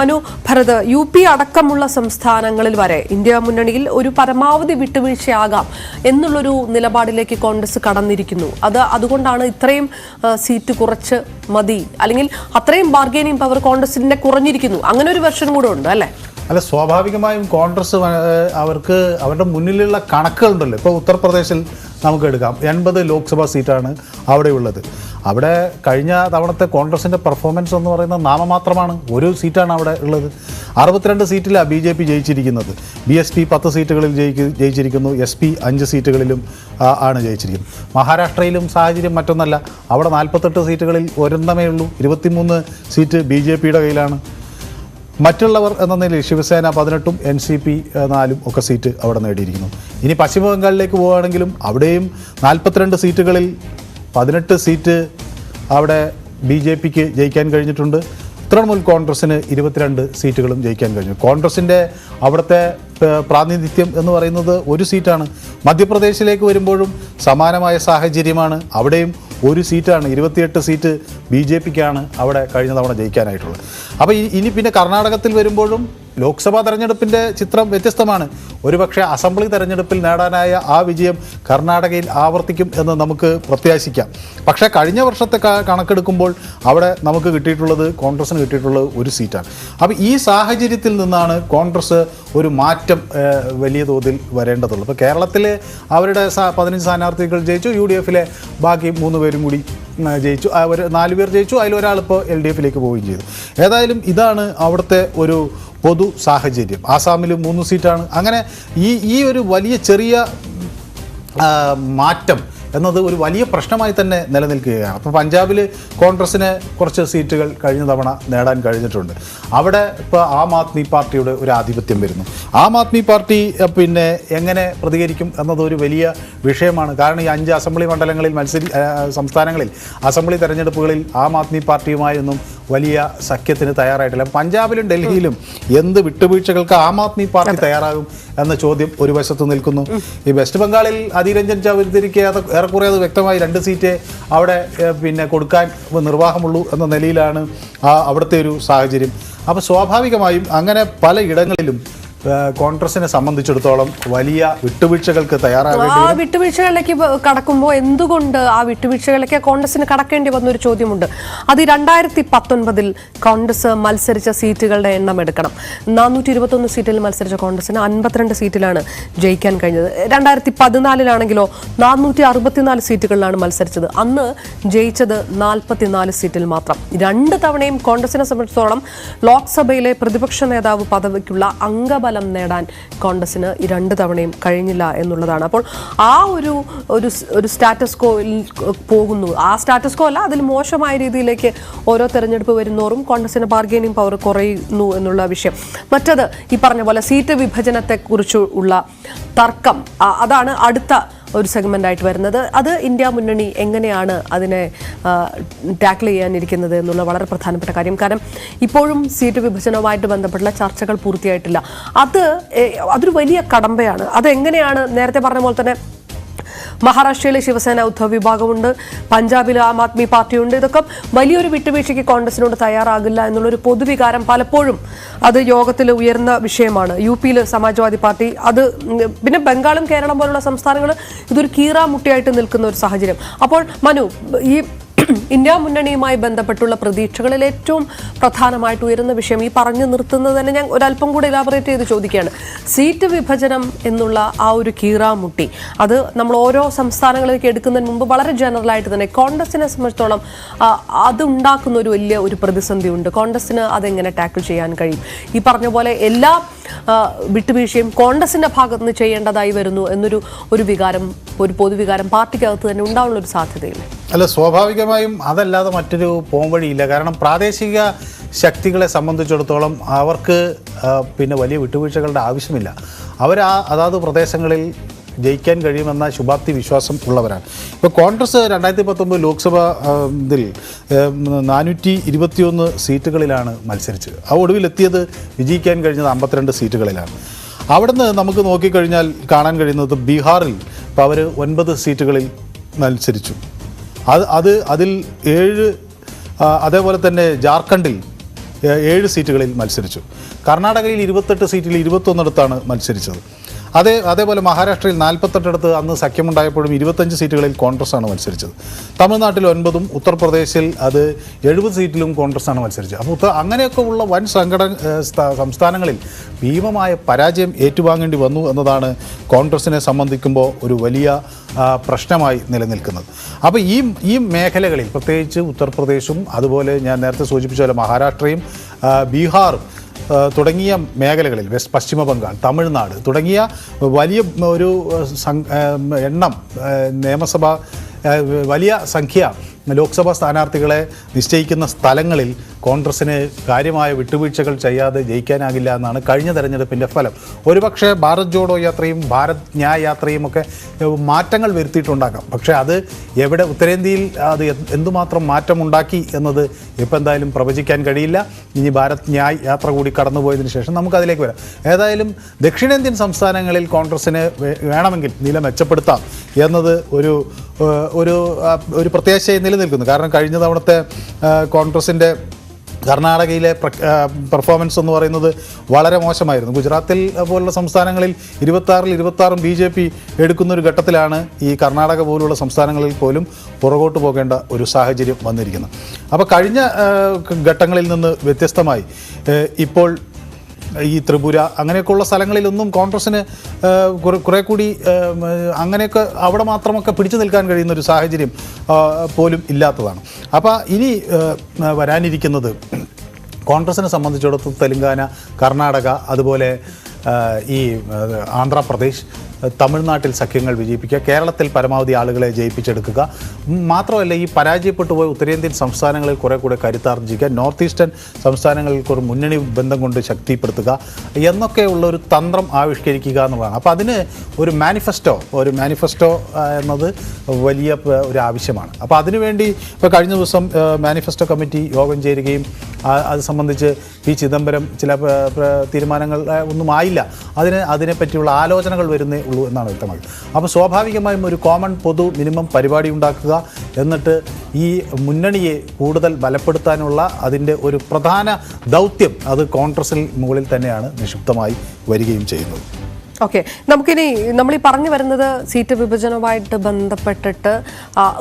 മനു ഭരത്, UP അടക്കമുള്ള സംസ്ഥാനങ്ങളിൽ വരെ ഇന്ത്യ മുന്നണിയിൽ ഒരു പരമാവധി വിട്ടുവീഴ്ചയാകാം എന്നുള്ളൊരു നിലപാടിലേക്ക് കോൺഗ്രസ് കടന്നിരിക്കുന്നു. അതുകൊണ്ടാണ് ഇത്രയും സീറ്റ് കുറച്ച് മതി, അല്ലെങ്കിൽ അത്രയും ബാർഗെയിനിങ് പവർ കോൺഗ്രസിന്റെ കുറഞ്ഞിരിക്കുന്നു. അങ്ങനെ ഒരു വെർഷൻ കൂടെ ഉണ്ട് അല്ലേ? അല്ല, സ്വാഭാവികമായും കോൺഗ്രസ് അവർക്ക് അവരുടെ മുന്നിലുള്ള കണക്കുകളുണ്ടല്ലോ. ഇപ്പോൾ ഉത്തർപ്രദേശിൽ നമുക്ക് എടുക്കാം, 80 ലോക്സഭാ സീറ്റാണ് അവിടെ ഉള്ളത്. അവിടെ കഴിഞ്ഞ തവണത്തെ കോൺഗ്രസിൻ്റെ പെർഫോമൻസ് എന്ന് പറയുന്നത് നാമമാത്രമാണ്. 1 സീറ്റാണ് അവിടെ ഉള്ളത്. 62 സീറ്റിലാണ് BJP ജയിച്ചിരിക്കുന്നത്. BSP 10 സീറ്റുകളിൽ ജയിച്ചിരിക്കുന്നു. SP 5 സീറ്റുകളിലും ആണ് ജയിച്ചിരിക്കുന്നത്. മഹാരാഷ്ട്രയിലും സാഹചര്യം മറ്റൊന്നല്ല. അവിടെ 48 സീറ്റുകളിൽ ഒരെണ്ണമേ ഉള്ളൂ. 23 സീറ്റ് BJPയുടെ കയ്യിലാണ്. മറ്റുള്ളവർ എന്ന നിലയിൽ ശിവസേന 18ഉം NCP 4 ഒക്കെ സീറ്റ് അവിടെ നേടിയിരിക്കുന്നു. ഇനി പശ്ചിമ ബംഗാളിലേക്ക് പോവുകയാണെങ്കിലും അവിടെയും 42 സീറ്റുകളിൽ 18 സീറ്റ് അവിടെ BJPക്ക് ജയിക്കാൻ കഴിഞ്ഞിട്ടുണ്ട്. തൃണമൂൽ കോൺഗ്രസിന് 22 സീറ്റുകളും ജയിക്കാൻ കഴിഞ്ഞു. കോൺഗ്രസിൻ്റെ അവിടുത്തെ പ്രാതിനിധ്യം എന്ന് പറയുന്നത് 1 സീറ്റാണ്. മധ്യപ്രദേശിലേക്ക് വരുമ്പോഴും സമാനമായ സാഹചര്യമാണ്. അവിടെയും 1 സീറ്റാണ്. 28 സീറ്റ് BJPക്കാണ് അവിടെ കഴിഞ്ഞ തവണ ജയിക്കാനായിട്ടുള്ളത്. അപ്പോൾ ഇനി പിന്നെ കർണാടകത്തിൽ വരുമ്പോഴും ലോക്സഭാ തെരഞ്ഞെടുപ്പിൻ്റെ ചിത്രം വ്യത്യസ്തമാണ്. ഒരുപക്ഷെ അസംബ്ലി തെരഞ്ഞെടുപ്പിൽ നേടാനായ ആ വിജയം കർണാടകയിൽ ആവർത്തിക്കും എന്ന് നമുക്ക് പ്രത്യാശിക്കാം. പക്ഷേ കഴിഞ്ഞ വർഷത്തെ കണക്കെടുക്കുമ്പോൾ അവിടെ നമുക്ക് കിട്ടിയിട്ടുള്ളത്, കോൺഗ്രസിന് കിട്ടിയിട്ടുള്ളത് ഒരു സീറ്റാണ്. അപ്പോൾ ഈ സാഹചര്യത്തിൽ നിന്നാണ് കോൺഗ്രസ് ഒരു മാറ്റം വലിയ തോതിൽ വരേണ്ടതുള്ളൂ. ഇപ്പോൾ കേരളത്തിൽ അവരുടെ 15 സ്ഥാനാർത്ഥികൾ ജയിച്ചു, UDF-ലെ ബാക്കി 3 പേരും കൂടി ജയിച്ചു, അവർ 4 പേർ ജയിച്ചു, അതിലൊരാൾ ഇപ്പോൾ LDF-ലേക്ക് പോവുകയും ചെയ്തു. ഏതായാലും ഇതാണ് അവിടുത്തെ ഒരു പൊതു സാഹചര്യം. ആസാമിൽ 3 സീറ്റാണ്. അങ്ങനെ ഈ ഒരു വലിയ ചെറിയ മാറ്റം എന്നത് ഒരു വലിയ പ്രശ്നമായി തന്നെ നിലനിൽക്കുകയാണ്. അപ്പോൾ പഞ്ചാബിൽ കോൺഗ്രസ്സിന് കുറച്ച് സീറ്റുകൾ കഴിഞ്ഞ തവണ നേടാൻ കഴിഞ്ഞിട്ടുണ്ട്. അവിടെ ഇപ്പോൾ ആം ആദ്മി പാർട്ടിയുടെ ഒരു ആധിപത്യം വരുന്നു. ആം ആദ്മി പാർട്ടി പിന്നെ എങ്ങനെ പ്രതികരിക്കും എന്നതൊരു വലിയ വിഷയമാണ്. കാരണം ഈ 5 അസംബ്ലി മണ്ഡലങ്ങളിൽ സംസ്ഥാനങ്ങളിൽ അസംബ്ലി തെരഞ്ഞെടുപ്പുകളിൽ ആം ആദ്മി പാർട്ടിയുമായൊന്നും വലിയ സഖ്യത്തിന് തയ്യാറായിട്ടില്ല. പഞ്ചാബിലും ഡൽഹിയിലും എന്ത് വിട്ടുവീഴ്ചകൾക്ക് ആം ആദ്മി പാർട്ടി തയ്യാറാകും എന്ന ചോദ്യം ഒരു വശത്ത് നിൽക്കുന്നു. ഈ വെസ്റ്റ് ബംഗാളിൽ അധീർ രഞ്ജൻ ചൗധരിക്ക് ഏറെക്കുറെ അത് വ്യക്തമായി 2 സീറ്റ് അവിടെ പിന്നെ കൊടുക്കാൻ നിർവാഹമുള്ളൂ എന്ന നിലയിലാണ് അവിടുത്തെ ഒരു സാഹചര്യം. അപ്പോൾ സ്വാഭാവികമായും അങ്ങനെ പല ഇടങ്ങളിലും കോൺഗ്രസിനെ സംബന്ധിച്ചിടത്തോളം വലിയ വിട്ടുവീഴ്ചകൾക്ക് തയ്യാറാകേണ്ടി വരും. ആ വിട്ടുവീഴ്ചകളിലേക്ക് കടക്കുമ്പോൾ എന്തുകൊണ്ട് ആ വിട്ടുവീഴ്ചകളിലേക്ക് കോൺഗ്രസിന് കടക്കേണ്ടി വന്നൊരു ചോദ്യമുണ്ട്. അത് 2019 കോൺഗ്രസ് മത്സരിച്ച സീറ്റുകളുടെ എണ്ണം എടുക്കണം. 421 സീറ്റിൽ മത്സരിച്ച കോൺഗ്രസിന് 52 സീറ്റിലാണ് ജയിക്കാൻ കഴിഞ്ഞത്. 2014 464 സീറ്റുകളിലാണ് മത്സരിച്ചത്. അന്ന് ജയിച്ചത് 44 സീറ്റിൽ മാത്രം. 2 തവണയും കോൺഗ്രസിനെ സംബന്ധിച്ചിടത്തോളം ലോക്സഭയിലെ പ്രതിപക്ഷ നേതാവ് പദവിക്കുള്ള അംഗബലം നേടാൻ കോൺഗ്രസിന് 2 തവണയും കഴിഞ്ഞില്ല എന്നുള്ളതാണ്. അപ്പോൾ ആ ഒരു സ്റ്റാറ്റസ് കോയിൽ പോകുന്നു. ആ സ്റ്റാറ്റസ് കോ അല്ല, അതിൽ മോശമായ രീതിയിലേക്ക് ഓരോ തെരഞ്ഞെടുപ്പ് വരുന്നോറും കോൺഗ്രസിന് ബാർഗെയിനിങ് പവർ കുറയുന്നു എന്നുള്ള വിഷയം. മറ്റത് ഈ പറഞ്ഞ പോലെ സീറ്റ് വിഭജനത്തെക്കുറിച്ചുള്ള തർക്കം, അതാണ് അടുത്ത ഒരു സെഗ്മെൻ്റായിട്ട് വരുന്നത്. അത് ഇന്ത്യ മുന്നണി എങ്ങനെയാണ് അതിനെ ടാക്കിൾ ചെയ്യാനിരിക്കുന്നത് എന്നുള്ള വളരെ പ്രധാനപ്പെട്ട കാര്യം. കാരണം ഇപ്പോഴും സീറ്റ് വിഭജനവുമായിട്ട് ബന്ധപ്പെട്ടുള്ള ചർച്ചകൾ പൂർത്തിയായിട്ടില്ല. അതൊരു വലിയ കടമ്പയാണ്. അതെങ്ങനെയാണ്, നേരത്തെ പറഞ്ഞ പോലെ തന്നെ മഹാരാഷ്ട്രയിലെ ശിവസേന ഉദ്ധവ് വിഭാഗമുണ്ട്, പഞ്ചാബിൽ ആം ആദ്മി പാർട്ടിയുണ്ട്. ഇതൊക്കെ വലിയൊരു വിട്ടുവീഴ്ചയ്ക്ക് കോൺഗ്രസിനോട് തയ്യാറാകില്ല എന്നുള്ളൊരു പൊതുവികാരം പലപ്പോഴും അത് യോഗത്തിൽ ഉയർന്ന വിഷയമാണ്. UP-യിൽ സമാജ്വാദി പാർട്ടി, അത് പിന്നെ ബംഗാളും കേരളം പോലുള്ള സംസ്ഥാനങ്ങൾ ഇതൊരു കീറാമുട്ടിയായിട്ട് നിൽക്കുന്ന ഒരു സാഹചര്യം. അപ്പോൾ മനു, ഈ ഇന്ത്യ മുന്നണിയുമായി ബന്ധപ്പെട്ടുള്ള പ്രതീക്ഷകളിൽ ഏറ്റവും പ്രധാനമായിട്ട് ഉയരുന്ന വിഷയം, ഈ പറഞ്ഞു നിർത്തുന്നത് തന്നെ ഞാൻ ഒരല്പം കൂടി ഇലാബറേറ്റ് ചെയ്ത് ചോദിക്കുകയാണ്. സീറ്റ് വിഭജനം എന്നുള്ള ആ ഒരു കീറാമുട്ടി, അത് നമ്മൾ ഓരോ സംസ്ഥാനങ്ങളിലേക്ക് എടുക്കുന്നതിന് മുമ്പ് വളരെ ജനറലായിട്ട് തന്നെ കോൺഗ്രസിനെ സംബന്ധിച്ചിടത്തോളം അത് ഉണ്ടാക്കുന്ന ഒരു പ്രതിസന്ധി ഉണ്ട്. കോൺഗ്രസിന് അതെങ്ങനെ ടാക്കിൾ ചെയ്യാൻ കഴിയും? ഈ പറഞ്ഞ പോലെ എല്ലാ വിട്ടുവീഴ്ചയും കോൺഗ്രസിന്റെ ഭാഗത്ത് നിന്ന് ചെയ്യേണ്ടതായി വരുന്നു എന്നൊരു വികാരം, ഒരു പൊതുവികാരം പാർട്ടിക്കകത്ത് തന്നെ ഉണ്ടാവുന്ന ഒരു സാധ്യതയില്ല. അല്ല, സ്വാഭാവികമായും അതല്ലാതെ മറ്റൊരു പോംവഴിയില്ല. കാരണം പ്രാദേശിക ശക്തികളെ സംബന്ധിച്ചിടത്തോളം അവർക്ക് പിന്നെ വലിയ വിട്ടുവീഴ്ചകളുടെ ആവശ്യമില്ല. അതാത് പ്രദേശങ്ങളിൽ ജയിക്കാൻ കഴിയുമെന്ന ശുഭാപ്തി വിശ്വാസം ഉള്ളവരാണ്. ഇപ്പോൾ കോൺഗ്രസ് 2019 ലോക്സഭാ ഇതിൽ 421 സീറ്റുകളിലാണ് മത്സരിച്ചത്. ആ ഒടുവിലെത്തിയത് വിജയിക്കാൻ കഴിഞ്ഞത് 52 സീറ്റുകളിലാണ്. അവിടുന്ന് നമുക്ക് നോക്കിക്കഴിഞ്ഞാൽ കാണാൻ കഴിയുന്നത് ബീഹാറിൽ ഇപ്പോൾ അവർ 9 സീറ്റുകളിൽ മത്സരിച്ചു. അതിൽ 7, അതേപോലെ തന്നെ ജാർഖണ്ഡിൽ 7 സീറ്റുകളിൽ മത്സരിച്ചു. കർണാടകയിൽ 28 സീറ്റിൽ 21 മത്സരിച്ചത്. അതേപോലെ മഹാരാഷ്ട്രയിൽ 48 അന്ന് സഖ്യമുണ്ടായപ്പോഴും 25 സീറ്റുകളിൽ കോൺഗ്രസ്സാണ് മത്സരിച്ചത്. തമിഴ്നാട്ടിൽ 9, ഉത്തർപ്രദേശിൽ അത് 70 സീറ്റിലും കോൺഗ്രസ്സാണ് മത്സരിച്ചത്. അപ്പോൾ അങ്ങനെയൊക്കെ ഉള്ള വൻ സംസ്ഥാനങ്ങളിൽ ഭീമമായ പരാജയം ഏറ്റുവാങ്ങേണ്ടി വന്നു എന്നതാണ് കോൺഗ്രസിനെ സംബന്ധിക്കുമ്പോൾ ഒരു വലിയ പ്രശ്നമായി നിലനിൽക്കുന്നത്. അപ്പോൾ ഈ മേഖലകളിൽ പ്രത്യേകിച്ച് ഉത്തർപ്രദേശും അതുപോലെ ഞാൻ നേരത്തെ സൂചിപ്പിച്ച പോലെ മഹാരാഷ്ട്രയും ബീഹാറും തുടങ്ങിയ മേഖലകളിൽ പശ്ചിമ ബംഗാൾ, തമിഴ്നാട് തുടങ്ങിയ വലിയ ഒരു എണ്ണം നിയമസഭ വലിയ സംഖ്യ ലോക്സഭാ സ്ഥാനാർത്ഥികളെ നിശ്ചയിക്കുന്ന സ്ഥലങ്ങളിൽ കോൺഗ്രസിന് കാര്യമായ വിട്ടുവീഴ്ചകൾ ചെയ്യാതെ ജയിക്കാനാകില്ല എന്നാണ് കഴിഞ്ഞ തെരഞ്ഞെടുപ്പിൻ്റെ ഫലം. ഒരുപക്ഷെ ഭാരത് ജോഡോ യാത്രയും ഭാരത് ന്യായ് യാത്രയും ഒക്കെ മാറ്റങ്ങൾ വരുത്തിയിട്ടുണ്ടാകാം. പക്ഷേ അത് എവിടെ ഉത്തരേന്ത്യയിൽ അത് എന്തുമാത്രം മാറ്റമുണ്ടാക്കി എന്നത് ഇപ്പോൾ എന്തായാലും പ്രവചിക്കാൻ കഴിയില്ല. ഇനി ഭാരത് ന്യായ് യാത്ര കൂടി കടന്നുപോയതിനു ശേഷം നമുക്കതിലേക്ക് വരാം. ഏതായാലും ദക്ഷിണേന്ത്യൻ സംസ്ഥാനങ്ങളിൽ കോൺഗ്രസിന് വേണമെങ്കിൽ നില മെച്ചപ്പെടുത്താം എന്നത് ഒരു പ്രത്യാശയായി നിലനിൽക്കുന്നു. കാരണം കഴിഞ്ഞ തവണത്തെ കോൺഗ്രസിൻ്റെ കർണാടകയിലെ പെർഫോമൻസ് എന്ന് പറയുന്നത് വളരെ മോശമായിരുന്നു. ഗുജറാത്തിൽ പോലുള്ള സംസ്ഥാനങ്ങളിൽ 26 BJP എടുക്കുന്നൊരു ഘട്ടത്തിലാണ് ഈ കർണാടക പോലുള്ള സംസ്ഥാനങ്ങളിൽ പോലും പുറകോട്ട് പോകേണ്ട ഒരു സാഹചര്യം വന്നിരിക്കുന്നത്. അപ്പോൾ കഴിഞ്ഞ ഘട്ടങ്ങളിൽ നിന്ന് വ്യത്യസ്തമായി ഇപ്പോൾ ഈ ത്രിപുര അങ്ങനെയൊക്കെയുള്ള സ്ഥലങ്ങളിലൊന്നും കോൺഗ്രസ്സിന് കുറേ കൂടി അങ്ങനെയൊക്കെ അവിടെ മാത്രമൊക്കെ പിടിച്ചു നിൽക്കാൻ കഴിയുന്ന ഒരു സാഹചര്യം പോലും ഇല്ലാത്തതാണ്. അപ്പോൾ ഇനി വരാനിരിക്കുന്നത് കോൺഗ്രസ്സിനെ സംബന്ധിച്ചിടത്തോളം തെലങ്കാന, കർണാടക, അതുപോലെ ഈ ആന്ധ്രാപ്രദേശ്, തമിഴ്നാട്ടിൽ സഖ്യങ്ങൾ വിജയിപ്പിക്കുക, കേരളത്തിൽ പരമാവധി ആളുകളെ ജയിപ്പിച്ചെടുക്കുക, മാത്രമല്ല ഈ പരാജയപ്പെട്ടു പോയ ഉത്തരേന്ത്യൻ സംസ്ഥാനങ്ങളിൽ കുറേ കൂടെ കരുത്താർജിക്കുക, നോർത്ത് ഈസ്റ്റേൺ സംസ്ഥാനങ്ങളിൽ ഒരു മുന്നണി ബന്ധം കൊണ്ട് ശക്തിപ്പെടുത്തുക എന്നൊക്കെയുള്ള ഒരു തന്ത്രം ആവിഷ്കരിക്കുക എന്നുള്ളതാണ്. അപ്പോൾ അതിന് ഒരു മാനിഫെസ്റ്റോ എന്നത് വലിയ ഒരു ആവശ്യമാണ്. അപ്പോൾ അതിനുവേണ്ടി ഇപ്പോൾ കഴിഞ്ഞ ദിവസം മാനിഫെസ്റ്റോ കമ്മിറ്റി യോഗം ചേരുകയും അത് സംബന്ധിച്ച് പി ചിദംബരം ചില തീരുമാനങ്ങൾ ഒന്നും ആയില്ല, അതിനെപ്പറ്റിയുള്ള ആലോചനകൾ വരുന്നേ ഉള്ളൂ എന്നാണ് വ്യക്തമായത്. അപ്പോൾ സ്വാഭാവികമായും ഒരു കോമൺ പൊതു മിനിമം പരിപാടി ഉണ്ടാക്കുക, എന്നിട്ട് ഈ മുന്നണിയെ കൂടുതൽ ബലപ്പെടുത്താനുള്ള അതിൻ്റെ ഒരു പ്രധാന ദൗത്യം അത് കോൺഗ്രസിൽ മുകളിൽ തന്നെയാണ് നിക്ഷിപ്തമായി വരികയും ചെയ്യുന്നത്. ഓക്കെ, നമുക്കിനി നമ്മൾ ഈ പറഞ്ഞു വരുന്നത് സീറ്റ് വിഭജനവുമായിട്ട് ബന്ധപ്പെട്ടിട്ട്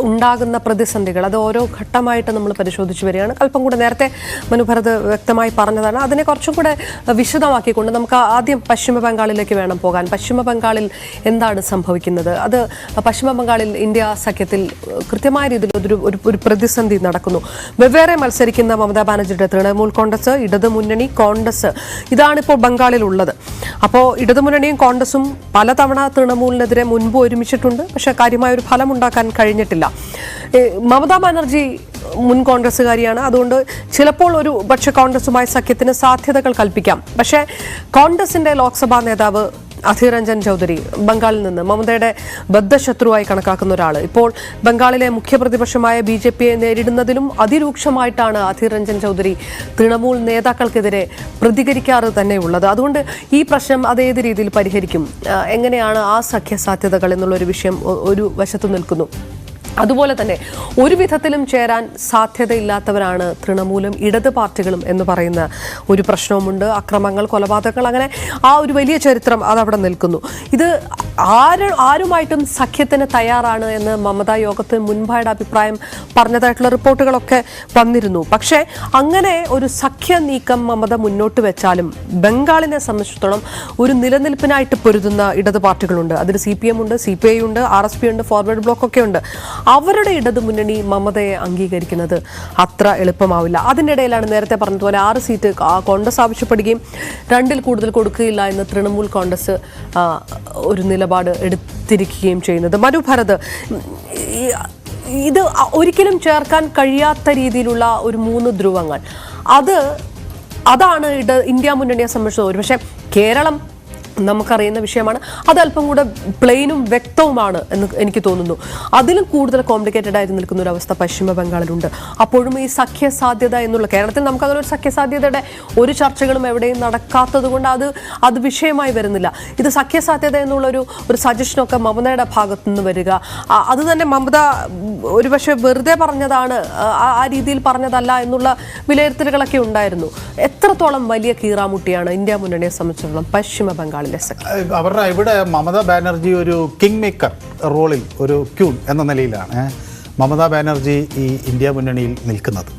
ഉണ്ടാകുന്ന പ്രതിസന്ധികൾ, അത് ഓരോ ഘട്ടമായിട്ട് നമ്മൾ പരിശോധിച്ച് വരികയാണ്. അല്പം കൂടെ നേരത്തെ മനുഭരത് വ്യക്തമായി പറഞ്ഞതാണ്. അതിനെ കുറച്ചും കൂടെ വിശദമാക്കിക്കൊണ്ട് നമുക്ക് ആദ്യം പശ്ചിമ ബംഗാളിലേക്ക് വേണം പോകാൻ. പശ്ചിമ ബംഗാളിൽ എന്താണ് സംഭവിക്കുന്നത്? അത് പശ്ചിമ ബംഗാളിൽ ഇന്ത്യ സഖ്യത്തിൽ കൃത്യമായ രീതിയിൽ ഒരു പ്രതിസന്ധി നടക്കുന്നു. വെവ്വേറെ മത്സരിക്കുന്ന മമതാ ബാനർജിയുടെ തൃണമൂൽ കോൺഗ്രസ്, ഇടതുമുന്നണി കോൺഗ്രസ്, ഇതാണിപ്പോൾ ബംഗാളിൽ ഉള്ളത്. അപ്പോൾ ഇടതുമുന്നണിയും കോൺഗ്രസും പലതവണ തൃണമൂലിനെതിരെ മുൻപ് ഒരുമിച്ചിട്ടുണ്ട്, പക്ഷേ കാര്യമായൊരു ഫലം ഉണ്ടാക്കാൻ കഴിഞ്ഞിട്ടില്ല. മമതാ ബാനർജി മുൻ കോൺഗ്രസ്സുകാരിയാണ്, അതുകൊണ്ട് ചിലപ്പോൾ ഒരു പക്ഷേ കോൺഗ്രസുമായി സഖ്യത്തിന് സാധ്യതകൾ കൽപ്പിക്കാം. പക്ഷേ കോൺഗ്രസിന്റെ ലോക്സഭാ നേതാവ് അധീർ രഞ്ജൻ ചൗധരി, ബംഗാളിൽ നിന്ന് മമതയുടെ ബദ്ധശത്രുവായി കണക്കാക്കുന്ന ഒരാൾ, ഇപ്പോൾ ബംഗാളിലെ മുഖ്യപ്രതിപക്ഷമായ BJPയെ നേരിടുന്നതിലും അതിരൂക്ഷമായിട്ടാണ് അധീർ രഞ്ജൻ ചൗധരി തൃണമൂൽ നേതാക്കൾക്കെതിരെ പ്രതികരിക്കാറ് തന്നെയുള്ളത്. അതുകൊണ്ട് ഈ പ്രശ്നം അതേത് രീതിയിൽ പരിഹരിക്കും, എങ്ങനെയാണ് ആ സഖ്യ സാധ്യതകൾ എന്നുള്ളൊരു വിഷയം ഒരു വശത്തു നിൽക്കുന്നു. അതുപോലെ തന്നെ ഒരു വിധത്തിലും ചേരാൻ സാധ്യതയില്ലാത്തവരാണ് തൃണമൂലും ഇടത് പാർട്ടികളും എന്ന് പറയുന്ന ഒരു പ്രശ്നവുമുണ്ട്. അക്രമങ്ങൾ, കൊലപാതകങ്ങൾ, അങ്ങനെ ആ ഒരു വലിയ ചരിത്രം അതവിടെ നിൽക്കുന്നു. ഇത് ആരുമായിട്ടും സഖ്യത്തിന് തയ്യാറാണ് എന്ന് മമതാ യോഗത്തിന് മുൻപായിട്ട് അഭിപ്രായം പറഞ്ഞതായിട്ടുള്ള റിപ്പോർട്ടുകളൊക്കെ വന്നിരുന്നു. പക്ഷേ അങ്ങനെ ഒരു സഖ്യ നീക്കം മമത മുന്നോട്ട് വെച്ചാലും ബംഗാളിനെ സംബന്ധിച്ചിടത്തോളം ഒരു നിലനിൽപ്പിനായിട്ട് പൊരുതുന്ന ഇടത് പാർട്ടികളുണ്ട്. അതിൽ CPM ഉണ്ട്, CPI ഉണ്ട്, RSP ഉണ്ട്, ഫോർവേഡ് ബ്ലോക്ക് ഒക്കെ ഉണ്ട്. അവരുടെ ഇടതു മുന്നണി മമതയെ അംഗീകരിക്കുന്നത് അത്ര എളുപ്പമാവില്ല. അതിനിടയിലാണ് നേരത്തെ പറഞ്ഞതുപോലെ 6 സീറ്റ് കോൺഗ്രസ് ആവശ്യപ്പെടുകയും 2-ൽ കൂടുതൽ കൊടുക്കുകയില്ല എന്ന് തൃണമൂൽ കോൺഗ്രസ് ഒരു നിലപാട് എടുത്തിരിക്കുകയും ചെയ്യുന്നത്. മനുഭരത്, ഇത് ഒരിക്കലും ചേർക്കാൻ കഴിയാത്ത രീതിയിലുള്ള ഒരു 3 ധ്രുവങ്ങൾ, അതാണ് ഇന്ത്യ മുന്നണിയെ സംബന്ധിച്ചത്. ഒരു പക്ഷേ കേരളം നമുക്കറിയുന്ന വിഷയമാണ്, അത് അല്പം കൂടെ പ്ലെയിനും വ്യക്തവുമാണ് എന്ന് എനിക്ക് തോന്നുന്നു. അതിലും കൂടുതൽ കോംപ്ലിക്കേറ്റഡ് ആയിട്ട് നിൽക്കുന്ന ഒരു അവസ്ഥ പശ്ചിമ ബംഗാളിലുണ്ട്. അപ്പോഴും ഈ സഖ്യ സാധ്യത എന്നുള്ള, കേരളത്തിൽ നമുക്കതൊരു സഖ്യ സാധ്യതയുടെ ഒരു ചർച്ചകളും എവിടെയും നടക്കാത്തത് കൊണ്ട് അത് വിഷയമായി വരുന്നില്ല. ഇത് സഖ്യ സാധ്യത എന്നുള്ളൊരു സജഷനൊക്കെ മമതയുടെ ഭാഗത്തു നിന്ന് വരിക, അത് തന്നെ മമത ഒരുപക്ഷെ വെറുതെ പറഞ്ഞതാണ്, ആ രീതിയിൽ പറഞ്ഞതല്ല എന്നുള്ള വിലയിരുത്തലുകളൊക്കെ ഉണ്ടായിരുന്നു. എത്രത്തോളം വലിയ കീറാമുട്ടിയാണ് ഇന്ത്യ മുന്നണിയെ സംബന്ധിച്ചിടത്തോളം പശ്ചിമ ബംഗാളിലെ അവരുടെ ഇവിടെ മമതാ ബാനർജി ഒരു കിങ് മേക്കർ റോളിൽ, ഒരു ക്യൂൻ എന്ന നിലയിലാണ് മമതാ ബാനർജി ഈ ഇന്ത്യ മുന്നണിയിൽ നിൽക്കുന്നത്.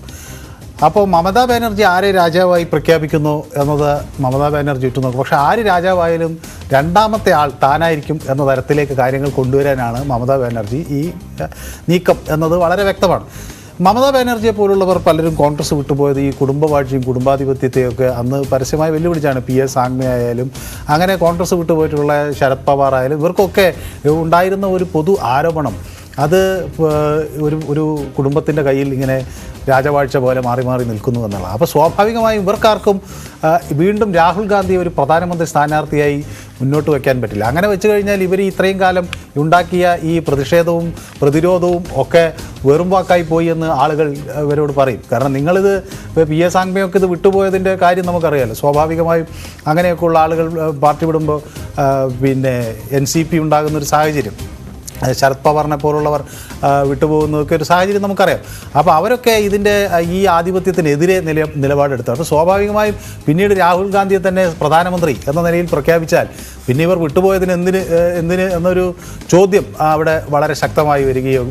അപ്പോൾ മമതാ ബാനർജി ആരെ രാജാവായി പ്രഖ്യാപിക്കുന്നു എന്നത് മമതാ ബാനർജി ഇട്ടു നോക്കും. പക്ഷേ ആര് രാജാവായാലും രണ്ടാമത്തെ ആൾ താനായിരിക്കും എന്ന തരത്തിലേക്ക് കാര്യങ്ങൾ കൊണ്ടുവരാനാണ് മമതാ ബാനർജി ഈ നീക്കം എന്നത് വളരെ വ്യക്തമാണ്. മമതാ ബാനർജിയെ പോലുള്ളവർ പലരും കോൺഗ്രസ് വിട്ടുപോയത് ഈ കുടുംബവാഴ്ചയും കുടുംബാധിപത്യത്തെയൊക്കെ അന്ന് പരസ്യമായി വെല്ലുവിളിച്ചാണ്. PS സാങ്മ ആയാലും അങ്ങനെ കോൺഗ്രസ് വിട്ടുപോയിട്ടുള്ള ശരത് പവാർ ആയാലും ഇവർക്കൊക്കെ ഉണ്ടായിരുന്ന ഒരു പൊതു ആരോപണം, അത് ഒരു കുടുംബത്തിൻ്റെ കയ്യിൽ ഇങ്ങനെ രാജവാഴ്ച പോലെ മാറി മാറി നിൽക്കുന്നു എന്നുള്ളത്. അപ്പോൾ സ്വാഭാവികമായും ഇവർക്കാർക്കും വീണ്ടും രാഹുൽ ഗാന്ധിയെ ഒരു പ്രധാനമന്ത്രി സ്ഥാനാർത്ഥിയായി മുന്നോട്ട് വയ്ക്കാൻ പറ്റില്ല. അങ്ങനെ വെച്ച് കഴിഞ്ഞാൽ ഇവർ ഇത്രയും കാലം ഉണ്ടാക്കിയ ഈ പ്രതിഷേധവും പ്രതിരോധവും ഒക്കെ വെറും വാക്കായി പോയി എന്ന് ആളുകൾ ഇവരോട് പറയും. കാരണം നിങ്ങളിത് PS സാങ്മയൊക്കെ ഇത് വിട്ടുപോയതിൻ്റെ കാര്യം നമുക്കറിയാമല്ലോ. സ്വാഭാവികമായും അങ്ങനെയൊക്കെയുള്ള ആളുകൾ പാർട്ടി വിടുമ്പോൾ പിന്നെ NCP ഉണ്ടാകുന്നൊരു സാഹചര്യം, ശരത് പവാറിനെ പോലുള്ളവർ വിട്ടുപോകുന്നതൊക്കെ ഒരു സാഹചര്യം നമുക്കറിയാം. അപ്പോൾ അവരൊക്കെ ഇതിൻ്റെ ഈ ആധിപത്യത്തിനെതിരെ നിലപാടെടുത്തു. അപ്പോൾ സ്വാഭാവികമായും പിന്നീട് രാഹുൽ ഗാന്ധിയെ തന്നെ പ്രധാനമന്ത്രി എന്ന നിലയിൽ പ്രഖ്യാപിച്ചാൽ പിന്നെ ഇവർ വിട്ടുപോയതിന് എന്തിന് എന്നൊരു ചോദ്യം അവിടെ വളരെ ശക്തമായി വരികയും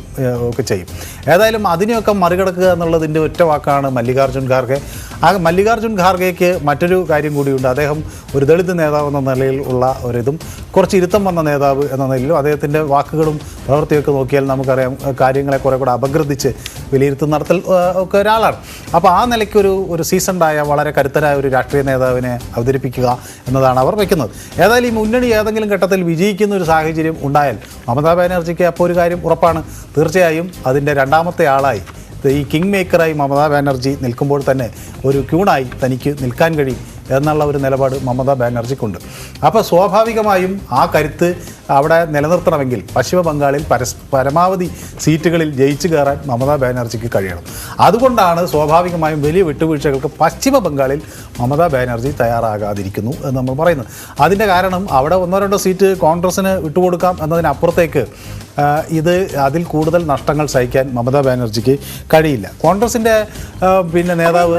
ഒക്കെ ചെയ്യും. ഏതായാലും അതിനെയൊക്കെ മറികടക്കുക എന്നുള്ളതിൻ്റെ ഒറ്റ വാക്കാണ് മല്ലികാർജ്ജുൻ ഖാർഗെ. ആ മല്ലികാർജ്ജുൻ ഖാർഗെക്ക് മറ്റൊരു കാര്യം കൂടിയുണ്ട്. അദ്ദേഹം ഒരു ദളിത് നേതാവ് എന്ന നിലയിൽ ഉള്ള ഒരിതും കുറച്ച് ഇരുത്തം വന്ന നേതാവ് എന്ന നിലയിലും അദ്ദേഹത്തിൻ്റെ വാക്കുകളും പ്രവൃത്തിയൊക്കെ നോക്കിയാൽ നമുക്കറിയാം കാര്യങ്ങളെ കുറെ കൂടെ അപഗ്രഥിച്ച് വിലയിരുത്തൽ നടത്തൽ ഒക്കെ ഒരാളാണ്. അപ്പോൾ ആ നിലയ്ക്ക് ഒരു സീസൺഡായ വളരെ കരുത്തരായ ഒരു രാഷ്ട്രീയ നേതാവിനെ അവതരിപ്പിക്കുക എന്നതാണ് അവർ വയ്ക്കുന്നത്. ഏതായാലും ഈ മുന്നണി ഏതെങ്കിലും ഘട്ടത്തിൽ വിജയിക്കുന്ന ഒരു സാഹചര്യം ഉണ്ടായാൽ മമതാ ബാനർജിക്ക് അപ്പോൾ ഒരു കാര്യം ഉറപ്പാണ്, തീർച്ചയായും അതിൻ്റെ രണ്ടാമത്തെ ആളായി ഈ കിങ് മേക്കറായി മമതാ ബാനർജി നിൽക്കുമ്പോൾ തന്നെ ഒരു ക്യൂണായി തനിക്ക് നിൽക്കാൻ കഴിയും എന്നുള്ള ഒരു നിലപാട് മമതാ ബാനർജിക്കുണ്ട്. അപ്പോൾ സ്വാഭാവികമായും ആ കരുത്ത് അവിടെ നിലനിർത്തണമെങ്കിൽ പശ്ചിമ ബംഗാളിൽ പരമാവധി സീറ്റുകളിൽ ജയിച്ചു കയറാൻ മമതാ ബാനർജിക്ക് കഴിയണം. അതുകൊണ്ടാണ് സ്വാഭാവികമായും വലിയ വിട്ടുവീഴ്ചകൾക്ക് പശ്ചിമ ബംഗാളിൽ മമതാ ബാനർജി തയ്യാറാകാതിരിക്കുന്നു എന്ന് നമ്മൾ പറയുന്നത്. അതിൻ്റെ കാരണം അവിടെ 1-2 സീറ്റ് കോൺഗ്രസ്സിന് വിട്ടുകൊടുക്കാം എന്നതിനപ്പുറത്തേക്ക് ഇത് അതിൽ കൂടുതൽ നഷ്ടങ്ങൾ സഹിക്കാൻ മമതാ ബാനർജിക്ക് കഴിയില്ല. കോൺഗ്രസിൻ്റെ പിന്നെ നേതാവ്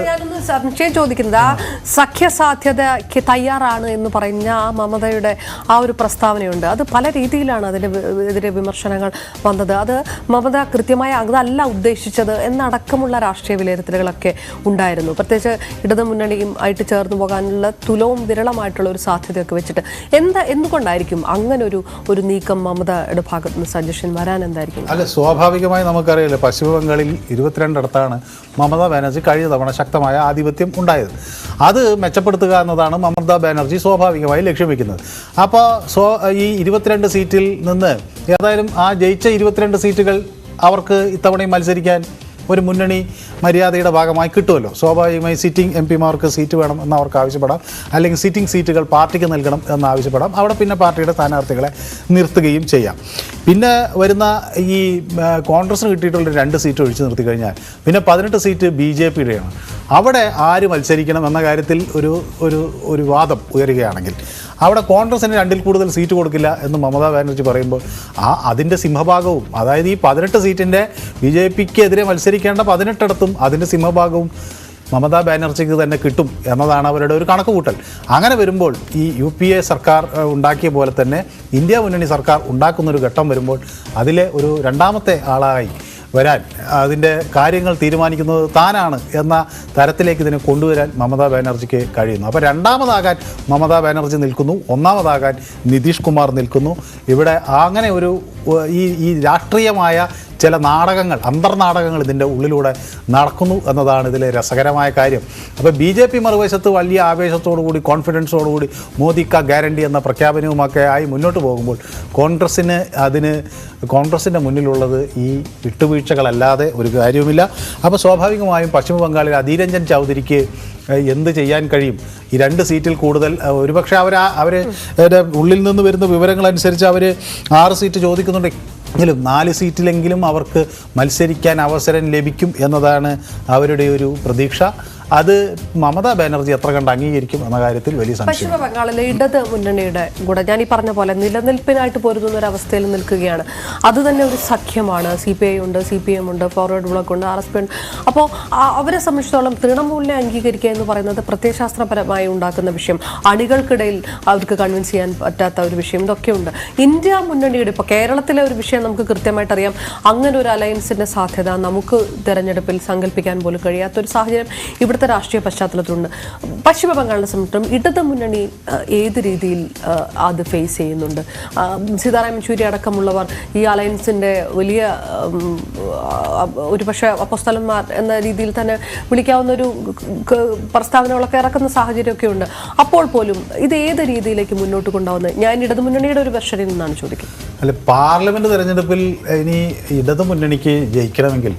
സംശയം ചോദിക്കുന്നത് ആ സഖ്യസാധ്യതയ്ക്ക് തയ്യാറാണ് എന്ന് പറഞ്ഞ ആ മമതയുടെ ആ ഒരു പ്രസ്താവനയുണ്ട്. അത് പല രീതിയിലാണ് അതിനെതിരെ വിമർശനങ്ങൾ വന്നത്. അത് മമത കൃത്യമായ അതല്ല ഉദ്ദേശിച്ചത് എന്നടക്കമുള്ള രാഷ്ട്രീയ വിലയിരുത്തലുകളൊക്കെ ഉണ്ടായിരുന്നു. പ്രത്യേകിച്ച് ഇടതു മുന്നണിയും ആയിട്ട് ചേർന്ന് പോകാനുള്ള തുലവും വിരളമായിട്ടുള്ള ഒരു സാധ്യതയൊക്കെ വെച്ചിട്ട് എന്തുകൊണ്ടായിരിക്കും അങ്ങനെ ഒരു നീക്കം മമതയുടെ ഭാഗത്ത് നിന്ന് സജഷൻ വരാൻ എന്തായിരിക്കും? അല്ല, സ്വാഭാവികമായി നമുക്കറിയില്ല, പശ്ചിമ ബംഗാളിൽ 22 മമതാ ബാനർജി കഴിഞ്ഞ തവണ ശക്തമായ ആധിപത്യം ഉണ്ടായത്. അത് മെച്ചപ്പെടുത്തുക എന്നതാണ് മമതാ ബാനർജി സ്വാഭാവികമായി ലക്ഷ്യം വയ്ക്കുന്നത്. അപ്പോൾ ഈ 22 സീറ്റിൽ നിന്ന് ഏതായാലും ആ ജയിച്ച 22 സീറ്റുകൾ അവർക്ക് ഇത്തവണയും മത്സരിക്കാൻ ഒരു മുന്നണി മര്യാദയുടെ ഭാഗമായി കിട്ടുമല്ലോ. സ്വാഭാവികമായി സിറ്റിംഗ് എം പിമാർക്ക് സീറ്റ് വേണം എന്ന് അവർക്ക് ആവശ്യപ്പെടാം, അല്ലെങ്കിൽ സിറ്റിംഗ് സീറ്റുകൾ പാർട്ടിക്ക് നൽകണം എന്ന് ആവശ്യപ്പെടാം. അവിടെ പിന്നെ പാർട്ടിയുടെ സ്ഥാനാർത്ഥികളെ നിർത്തുകയും ചെയ്യാം. പിന്നെ വരുന്ന ഈ കോൺഗ്രസിന് കിട്ടിയിട്ടുള്ള 2 സീറ്റ് ഒഴിച്ചു നിർത്തി കഴിഞ്ഞാൽ പിന്നെ 18 സീറ്റ് BJPയുടെയാണ്. അവിടെ ആര് മത്സരിക്കണം എന്ന കാര്യത്തിൽ ഒരു വാദം ഉയരുകയാണെങ്കിൽ അവിടെ കോൺഗ്രസിന് 2-ൽ കൂടുതൽ സീറ്റ് കൊടുക്കില്ല എന്ന് മമതാ ബാനർജി പറയുമ്പോൾ അതിൻ്റെ സിംഹഭാഗവും, അതായത് ഈ 18 സീറ്റിൻ്റെ BJPക്കെതിരെ മത്സരിക്കേണ്ട 18 അതിൻ്റെ സിംഹഭാഗവും മമതാ ബാനർജിക്ക് തന്നെ കിട്ടും എന്നതാണ് അവരുടെ ഒരു കണക്കുകൂട്ടൽ. അങ്ങനെ വരുമ്പോൾ ഈ UPA സർക്കാർ ഉണ്ടാക്കിയ പോലെ തന്നെ ഇന്ത്യ മുന്നണി സർക്കാർ ഉണ്ടാക്കുന്നൊരു ഘട്ടം വരുമ്പോൾ അതിലെ ഒരു രണ്ടാമത്തെ ആളായി വരാൻ, അതിൻ്റെ കാര്യങ്ങൾ തീരുമാനിക്കുന്നത് താനാണ് എന്ന തരത്തിലേക്ക് ഇതിനെ കൊണ്ടുവരാൻ മമതാ ബാനർജിക്ക് കഴിയുന്നു. അപ്പോൾ രണ്ടാമതാകാൻ മമതാ ബാനർജി നിൽക്കുന്നു, ഒന്നാമതാകാൻ നിതീഷ് കുമാർ നിൽക്കുന്നു. ഇവിടെ അങ്ങനെ ഈ രാഷ്ട്രീയമായ ചില നാടകങ്ങൾ, അന്തർനാടകങ്ങൾ ഇതിൻ്റെ ഉള്ളിലൂടെ നടക്കുന്നു എന്നതാണ് ഇതിലെ രസകരമായ കാര്യം. അപ്പോൾ BJP മറുവശത്ത് വലിയ ആവേശത്തോടുകൂടി, കോൺഫിഡൻസോടുകൂടി മോദി കാ ഗ്യാരണ്ടി എന്ന പ്രഖ്യാപനവുമൊക്കെ ആയി മുന്നോട്ട് പോകുമ്പോൾ കോൺഗ്രസിൻ്റെ മുന്നിലുള്ളത് ഈ വിട്ടുവീഴ്ചകളല്ലാതെ ഒരു കാര്യവുമില്ല. അപ്പോൾ സ്വാഭാവികമായും പശ്ചിമ ബംഗാളിൽ അധീരഞ്ജൻ ചൗധരിക്ക് എന്ത് ചെയ്യാൻ കഴിയും? ഈ 2 സീറ്റിൽ കൂടുതൽ ഒരുപക്ഷെ അവരുടെ ഉള്ളിൽ നിന്ന് വരുന്ന വിവരങ്ങളനുസരിച്ച് അവർ 6 സീറ്റ് ചോദിക്കുന്നുണ്ടെങ്കിലും 4 സീറ്റിലെങ്കിലും അവർക്ക് മത്സരിക്കാൻ അവസരം ലഭിക്കും എന്നതാണ് അവരുടെ ഒരു പ്രതീക്ഷ. അത് മമതാ ബാനർജി എത്ര കണ്ട് അംഗീകരിക്കും എന്ന കാര്യത്തിൽ വലിയ സംശയം. പശ്ചിമ ബംഗാളിലെ ഇടത് മുന്നണിയുടെ കൂടെ ഞാൻ ഈ പറഞ്ഞ പോലെ നിലനിൽപ്പിനായിട്ട് പൊരുതുന്ന ഒരു അവസ്ഥയിൽ നിൽക്കുകയാണ്. അത് തന്നെ ഒരു സഖ്യമാണ്. CPI ഉണ്ട്, CPM ഉണ്ട്, ഫോർവേഡ് ബ്ലോക്ക് ഉണ്ട്, RSP ഉണ്ട്. അപ്പോൾ അവരെ സംബന്ധിച്ചിടത്തോളം തൃണമൂലിനെ അംഗീകരിക്കുക എന്ന് പറയുന്നത് പ്രത്യയശാസ്ത്രപരമായി ഉണ്ടാക്കുന്ന വിഷയം, അണികൾക്കിടയിൽ അവർക്ക് കൺവിൻസ് ചെയ്യാൻ പറ്റാത്ത ഒരു വിഷയം, ഇതൊക്കെ ഉണ്ട്. ഇന്ത്യ മുന്നണിയുടെ ഇപ്പോൾ കേരളത്തിലെ ഒരു വിഷയം നമുക്ക് കൃത്യമായിട്ട് അറിയാം. അങ്ങനെ ഒരു അലയൻസിൻ്റെ സാധ്യത നമുക്ക് തെരഞ്ഞെടുപ്പിൽ സങ്കല്പിക്കാൻ പോലും കഴിയാത്തൊരു സാഹചര്യം ഇവിടുത്തെ രാഷ്ട്രീയ പശ്ചാത്തലത്തിലുണ്ട്. പശ്ചിമ ബംഗാളിനെ സംബന്ധിച്ചിടത്തോളം ഇടത് മുന്നണി ഏത് രീതിയിൽ അത് ഫേസ് ചെയ്യുന്നുണ്ട്? സീതാറാം യെച്ചൂരി അടക്കമുള്ളവർ ഈ അലയൻസിൻ്റെ വലിയ ഒരുപക്ഷെ അപ്പോസ്തലന്മാർ എന്ന രീതിയിൽ തന്നെ വിളിക്കാവുന്ന ഒരു പ്രസ്താവനകളൊക്കെ ഇറക്കുന്ന സാഹചര്യമൊക്കെ ഉണ്ട്. അപ്പോൾ പോലും ഇത് ഏത് രീതിയിലേക്ക് മുന്നോട്ട് കൊണ്ടുപോകുന്നത്? ഞാൻ ഇടതു മുന്നണിയുടെ ഒരു വെർഷനിൽ നിന്നാണ് ചോദിക്കുന്നത്. അല്ല, പാർലമെൻറ്റ് തെരഞ്ഞെടുപ്പിൽ ഇനി ഇടതു മുന്നണിക്ക് ജയിക്കണമെങ്കിൽ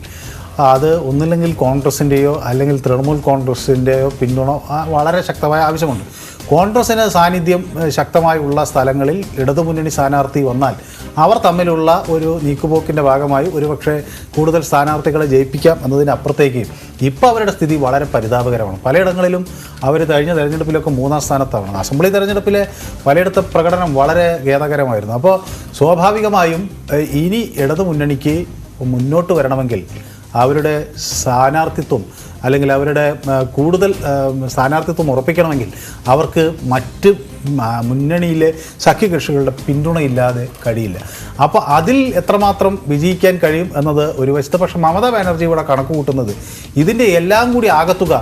അത് ഒന്നില്ലെങ്കിൽ കോൺഗ്രസിൻ്റെയോ അല്ലെങ്കിൽ തൃണമൂൽ കോൺഗ്രസിൻ്റെയോ പിന്തുണ വളരെ ശക്തമായ ആവശ്യമുണ്ട്. കോൺഗ്രസിന് സാന്നിധ്യം ശക്തമായുള്ള സ്ഥലങ്ങളിൽ ഇടതുമുന്നണി സ്ഥാനാർത്ഥി വന്നാൽ അവർ തമ്മിലുള്ള ഒരു നീക്കുപോക്കിൻ്റെ ഭാഗമായി ഒരുപക്ഷെ കൂടുതൽ സ്ഥാനാർത്ഥികളെ ജയിപ്പിക്കാം എന്നതിനപ്പുറത്തേക്ക് ഇപ്പോൾ അവരുടെ സ്ഥിതി വളരെ പരിതാപകരമാണ്. പലയിടങ്ങളിലും അവർ കഴിഞ്ഞ തെരഞ്ഞെടുപ്പിലൊക്കെ 3-ാം സ്ഥാനത്താണ്. അസംബ്ലി തെരഞ്ഞെടുപ്പിലെ പലയിടത്തെ പ്രകടനം വളരെ ഖേദകരമായിരുന്നു. അപ്പോൾ സ്വാഭാവികമായും ഇനി ഇടതുമുന്നണിക്ക് മുന്നോട്ട് വരണമെങ്കിൽ അവരുടെ സ്ഥാനാർത്ഥിത്വം അല്ലെങ്കിൽ അവരുടെ കൂടുതൽ സ്ഥാനാർത്ഥിത്വം ഉറപ്പിക്കണമെങ്കിൽ അവർക്ക് മറ്റ് മുന്നണിയിലെ സഖ്യകക്ഷികളുടെ പിന്തുണയില്ലാതെ കഴിയില്ല. അപ്പോൾ അതിൽ എത്രമാത്രം വിജയിക്കാൻ കഴിയും എന്നത് ഒരു വശത്ത്. പക്ഷേ മമതാ ബാനർജി ഇവിടെ കണക്ക് കൂട്ടുന്നത് ഇതിൻ്റെ എല്ലാം കൂടി ആകത്തുക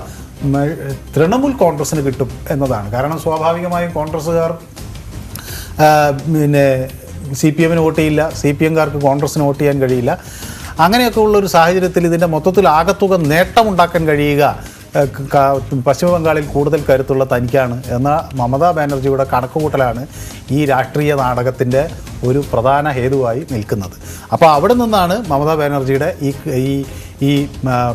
തൃണമൂൽ കോൺഗ്രസ്സിന് കിട്ടും എന്നതാണ്. കാരണം സ്വാഭാവികമായും കോൺഗ്രസ്സുകാർ പിന്നെ CPM വോട്ട് ചെയ്യില്ല, CPM-കാർക്ക് കോൺഗ്രസ്സിന് വോട്ട് ചെയ്യാൻ കഴിയില്ല. അങ്ങനെയൊക്കെ ഉള്ളൊരു സാഹചര്യത്തിൽ ഇതിൻ്റെ മൊത്തത്തിൽ ആകത്തുക നേട്ടമുണ്ടാക്കാൻ കഴിയുക പശ്ചിമ ബംഗാളിൽ കൂടുതൽ കരുത്തുള്ള തനിക്കാണ് എന്ന മമതാ ബാനർജിയുടെ കണക്കുകൂട്ടലാണ് ഈ രാഷ്ട്രീയ നാടകത്തിൻ്റെ ഒരു പ്രധാന ഹേതുവായി നിൽക്കുന്നത്. അപ്പോൾ അവിടെ നിന്നാണ് മമതാ ബാനർജിയുടെ ഈ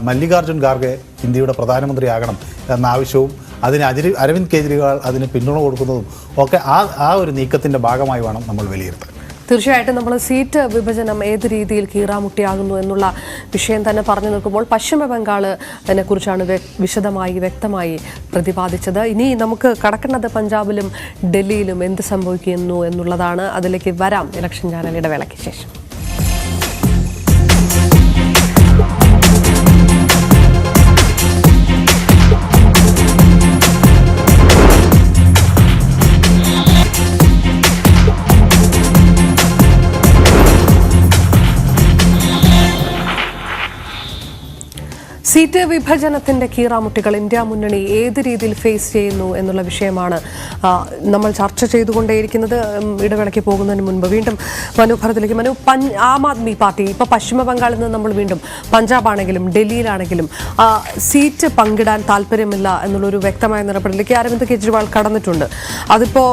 മല്ലികാർജുൻ ഖാർഗെ ഇന്ത്യയുടെ പ്രധാനമന്ത്രിയാകണം എന്ന ആവശ്യവും അതിന് അരവിന്ദ് കെജ്രിവാൾ അതിന് പിന്തുണ കൊടുക്കുന്നതും ഒക്കെ ആ ഒരു നീക്കത്തിൻ്റെ ഭാഗമായി വേണം നമ്മൾ വിലയിരുത്താൻ. തീർച്ചയായിട്ടും നമ്മൾ സീറ്റ് വിഭജനം ഏത് രീതിയിൽ കീറാമുട്ടിയാകുന്നു എന്നുള്ള വിഷയം തന്നെ പറഞ്ഞു നിൽക്കുമ്പോൾ പശ്ചിമ ബംഗാളിനെ കുറിച്ചാണ് വിശദമായി വ്യക്തമായി പ്രതിപാദിച്ചത്. ഇനി നമുക്ക് കടക്കേണ്ടത് പഞ്ചാബിലും ഡൽഹിയിലും എന്ത് സംഭവിക്കുന്നു എന്നുള്ളതാണ്. അതിലേക്ക് വരാം ഇലക്ഷൻ ചാനൽ ഇടവേളയ്ക്ക് ശേഷം. സീറ്റ് വിഭജനത്തിന്റെ കീറാമുട്ടികൾ ഇന്ത്യ മുന്നണി ഏത് രീതിയിൽ ഫേസ് ചെയ്യുന്നു എന്നുള്ള വിഷയമാണ് നമ്മൾ ചർച്ച ചെയ്തുകൊണ്ടേയിരിക്കുന്നത്. ഇടവേളയ്ക്ക് പോകുന്നതിന് മുൻപ് വീണ്ടും മനു ഭരത്തിലേക്ക്. മനു, ആം ആദ്മി പാർട്ടി ഇപ്പോൾ പശ്ചിമ ബംഗാളിൽ നിന്ന് നമ്മൾ വീണ്ടും പഞ്ചാബാണെങ്കിലും ഡൽഹിയിലാണെങ്കിലും സീറ്റ് പങ്കിടാൻ താല്പര്യമില്ല എന്നുള്ളൊരു വ്യക്തമായ നിലപാടിലേക്ക് അരവിന്ദ് കെജ്രിവാൾ കടന്നിട്ടുണ്ട്. അതിപ്പോൾ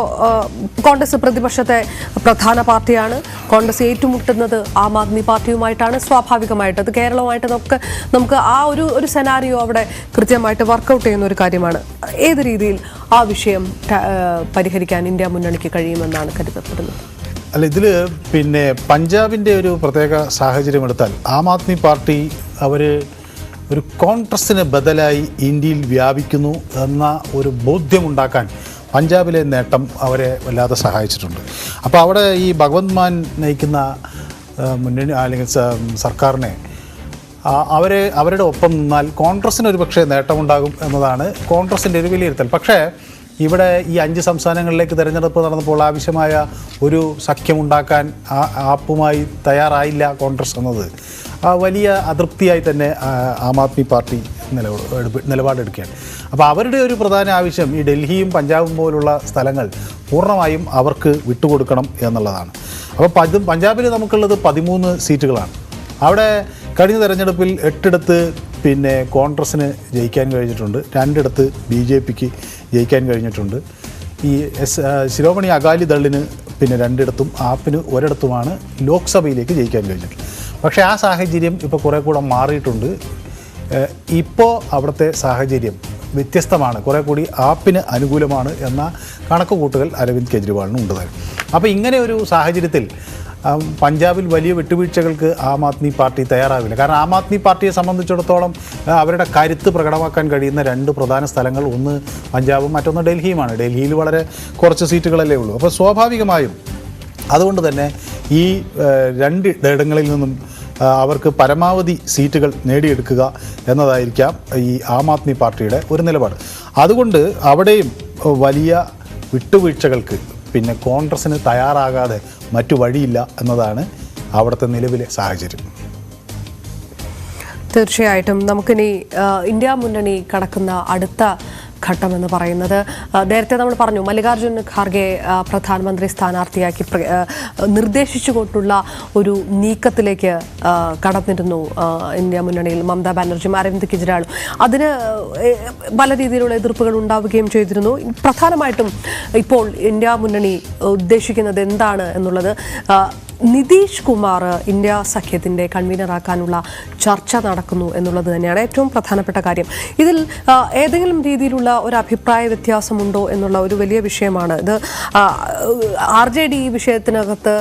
കോൺഗ്രസ് പ്രതിപക്ഷത്തെ പ്രധാന പാർട്ടിയാണ്. കോൺഗ്രസ് ഏറ്റുമുട്ടുന്നത് ആം ആദ്മി പാർട്ടിയുമായിട്ടാണ്. സ്വാഭാവികമായിട്ട് അത് കേരളവുമായിട്ട് നമുക്ക് ആ ഒരു സെനാരിയോ അവിടെ കൃത്യമായിട്ട് വർക്കൗട്ട് ചെയ്യുന്ന ഒരു കാര്യമാണ്. ഏത് രീതിയിൽ ആ വിഷയം പരിഹരിക്കാൻ ഇന്ത്യ മുന്നണിക്ക് കഴിയുമെന്നാണ് കരുതപ്പെടുന്നത്? അല്ല, ഇതിൽ പിന്നെ പഞ്ചാബിൻ്റെ ഒരു പ്രത്യേക സാഹചര്യം എടുത്താൽ ആം ആദ്മി പാർട്ടി അവർ ഒരു കോൺഗ്രസ്സിന് ബദലായി ഇന്ത്യയിൽ വ്യാപിക്കുന്നു എന്ന ഒരു ബോധ്യമുണ്ടാക്കാൻ പഞ്ചാബിലെ നേട്ടം അവരെ വല്ലാതെ സഹായിച്ചിട്ടുണ്ട്. അപ്പോൾ അവിടെ ഈ ഭഗവന്ത് മാൻ നയിക്കുന്ന മുന്നണി അല്ലെങ്കിൽ സർക്കാരിനെ അവരുടെ ഒപ്പം നിന്നാൽ കോൺഗ്രസ്സിന് ഒരു പക്ഷേ നേട്ടമുണ്ടാകും എന്നതാണ് കോൺഗ്രസിൻ്റെ ഒരു വിലയിരുത്തൽ. പക്ഷേ ഇവിടെ ഈ 5 സംസ്ഥാനങ്ങളിലേക്ക് തിരഞ്ഞെടുപ്പ് നടന്നപ്പോൾ ആവശ്യമായ ഒരു സഖ്യമുണ്ടാക്കാൻ ആപ്പുമായി തയ്യാറായില്ല കോൺഗ്രസ് എന്നത് വലിയ അതൃപ്തിയായി തന്നെ ആം ആദ്മി പാർട്ടി നിലപാടെടുക്കുകയാണ്. അപ്പോൾ അവരുടെ ഒരു പ്രധാന ആവശ്യം ഈ ഡൽഹിയും പഞ്ചാബും പോലുള്ള സ്ഥലങ്ങൾ പൂർണ്ണമായും അവർക്ക് വിട്ടുകൊടുക്കണം എന്നുള്ളതാണ്. അപ്പോൾ പഞ്ചാബിൽ നമുക്കുള്ളത് 13 സീറ്റുകളാണ്. അവിടെ കഴിഞ്ഞ തെരഞ്ഞെടുപ്പിൽ 8 പിന്നെ കോൺഗ്രസ്സിന് ജയിക്കാൻ കഴിഞ്ഞിട്ടുണ്ട്, 2 BJPക്ക് ജയിക്കാൻ കഴിഞ്ഞിട്ടുണ്ട്. ഈ ശിരോമണി അകാലി ദളിന് പിന്നെ 2 ആപ്പിന് 1 ലോക്സഭയിലേക്ക് ജയിക്കാൻ കഴിഞ്ഞിട്ടുണ്ട്. പക്ഷേ ആ സാഹചര്യം ഇപ്പോൾ കുറേ കൂടെ മാറിയിട്ടുണ്ട്. ഇപ്പോൾ അവിടുത്തെ സാഹചര്യം വ്യത്യസ്തമാണ്, കുറേ കൂടി ആപ്പിന് അനുകൂലമാണ് എന്ന കണക്കുകൂട്ടുകൾ അരവിന്ദ് കെജ്രിവാളിന് ഉണ്ട് തന്നെ. അപ്പോൾ ഇങ്ങനെ ഒരു സാഹചര്യത്തിൽ പഞ്ചാബിൽ വലിയ വിട്ടുവീഴ്ചകൾക്ക് ആം ആദ്മി പാർട്ടി തയ്യാറാവില്ല. കാരണം ആം ആദ്മി പാർട്ടിയെ സംബന്ധിച്ചിടത്തോളം അവരുടെ കരുത്ത് പ്രകടമാക്കാൻ കഴിയുന്ന 2 പ്രധാന സ്ഥലങ്ങൾ, ഒന്ന് പഞ്ചാബും മറ്റൊന്ന് ഡൽഹിയുമാണ്. ഡൽഹിയിൽ വളരെ കുറച്ച് സീറ്റുകളല്ലേ ഉള്ളൂ. അപ്പോൾ സ്വാഭാവികമായും അതുകൊണ്ട് തന്നെ ഈ 2 ഇടങ്ങളിൽ നിന്നും അവർക്ക് പരമാവധി സീറ്റുകൾ നേടിയെടുക്കുക എന്നതായിരിക്കാം ഈ ആം ആദ്മി പാർട്ടിയുടെ ഒരു നിലപാട്. അതുകൊണ്ട് അവിടെയും വലിയ വിട്ടുവീഴ്ചകൾക്ക് പിന്നെ കോൺഗ്രസ്സിന് തയ്യാറാകാതെ മറ്റു വഴിയില്ല എന്നതാണ് അവിടുത്തെ നിലവിലെ സാഹചര്യം. തീർച്ചയായിട്ടും നമുക്കിനി ഇന്ത്യ മുന്നണി കടക്കുന്ന അടുത്ത ഘട്ടമെന്ന് പറയുന്നത്, നേരത്തെ നമ്മൾ പറഞ്ഞു മല്ലികാർജുൻ ഖാർഗെ പ്രധാനമന്ത്രി സ്ഥാനാർത്ഥിയാക്കി നിർദ്ദേശിച്ചുകൊണ്ടുള്ള ഒരു നീക്കത്തിലേക്ക് കടന്നിരുന്നു ഇന്ത്യ മുന്നണിയിൽ മമതാ ബാനർജിയും അരവിന്ദ് കെജ്രിവാളും. അതിന് പല രീതിയിലുള്ള എതിർപ്പുകൾ ഉണ്ടാവുകയും ചെയ്തിരുന്നു. പ്രധാനമായിട്ടും ഇപ്പോൾ ഇന്ത്യ മുന്നണി ഉദ്ദേശിക്കുന്നത് എന്താണ് എന്നുള്ളത്, നിതീഷ് കുമാർ ഇന്ത്യ സഖ്യത്തിൻ്റെ കൺവീനറാക്കാനുള്ള ചർച്ച നടക്കുന്നു എന്നുള്ളത് തന്നെയാണ് ഏറ്റവും പ്രധാനപ്പെട്ട കാര്യം. ഇതിൽ ഏതെങ്കിലും രീതിയിലുള്ള ഒരു അഭിപ്രായ വ്യത്യാസമുണ്ടോ എന്നുള്ള ഒരു വലിയ വിഷയമാണ് ഇത്. RJD ഈ വിഷയത്തിനകത്ത്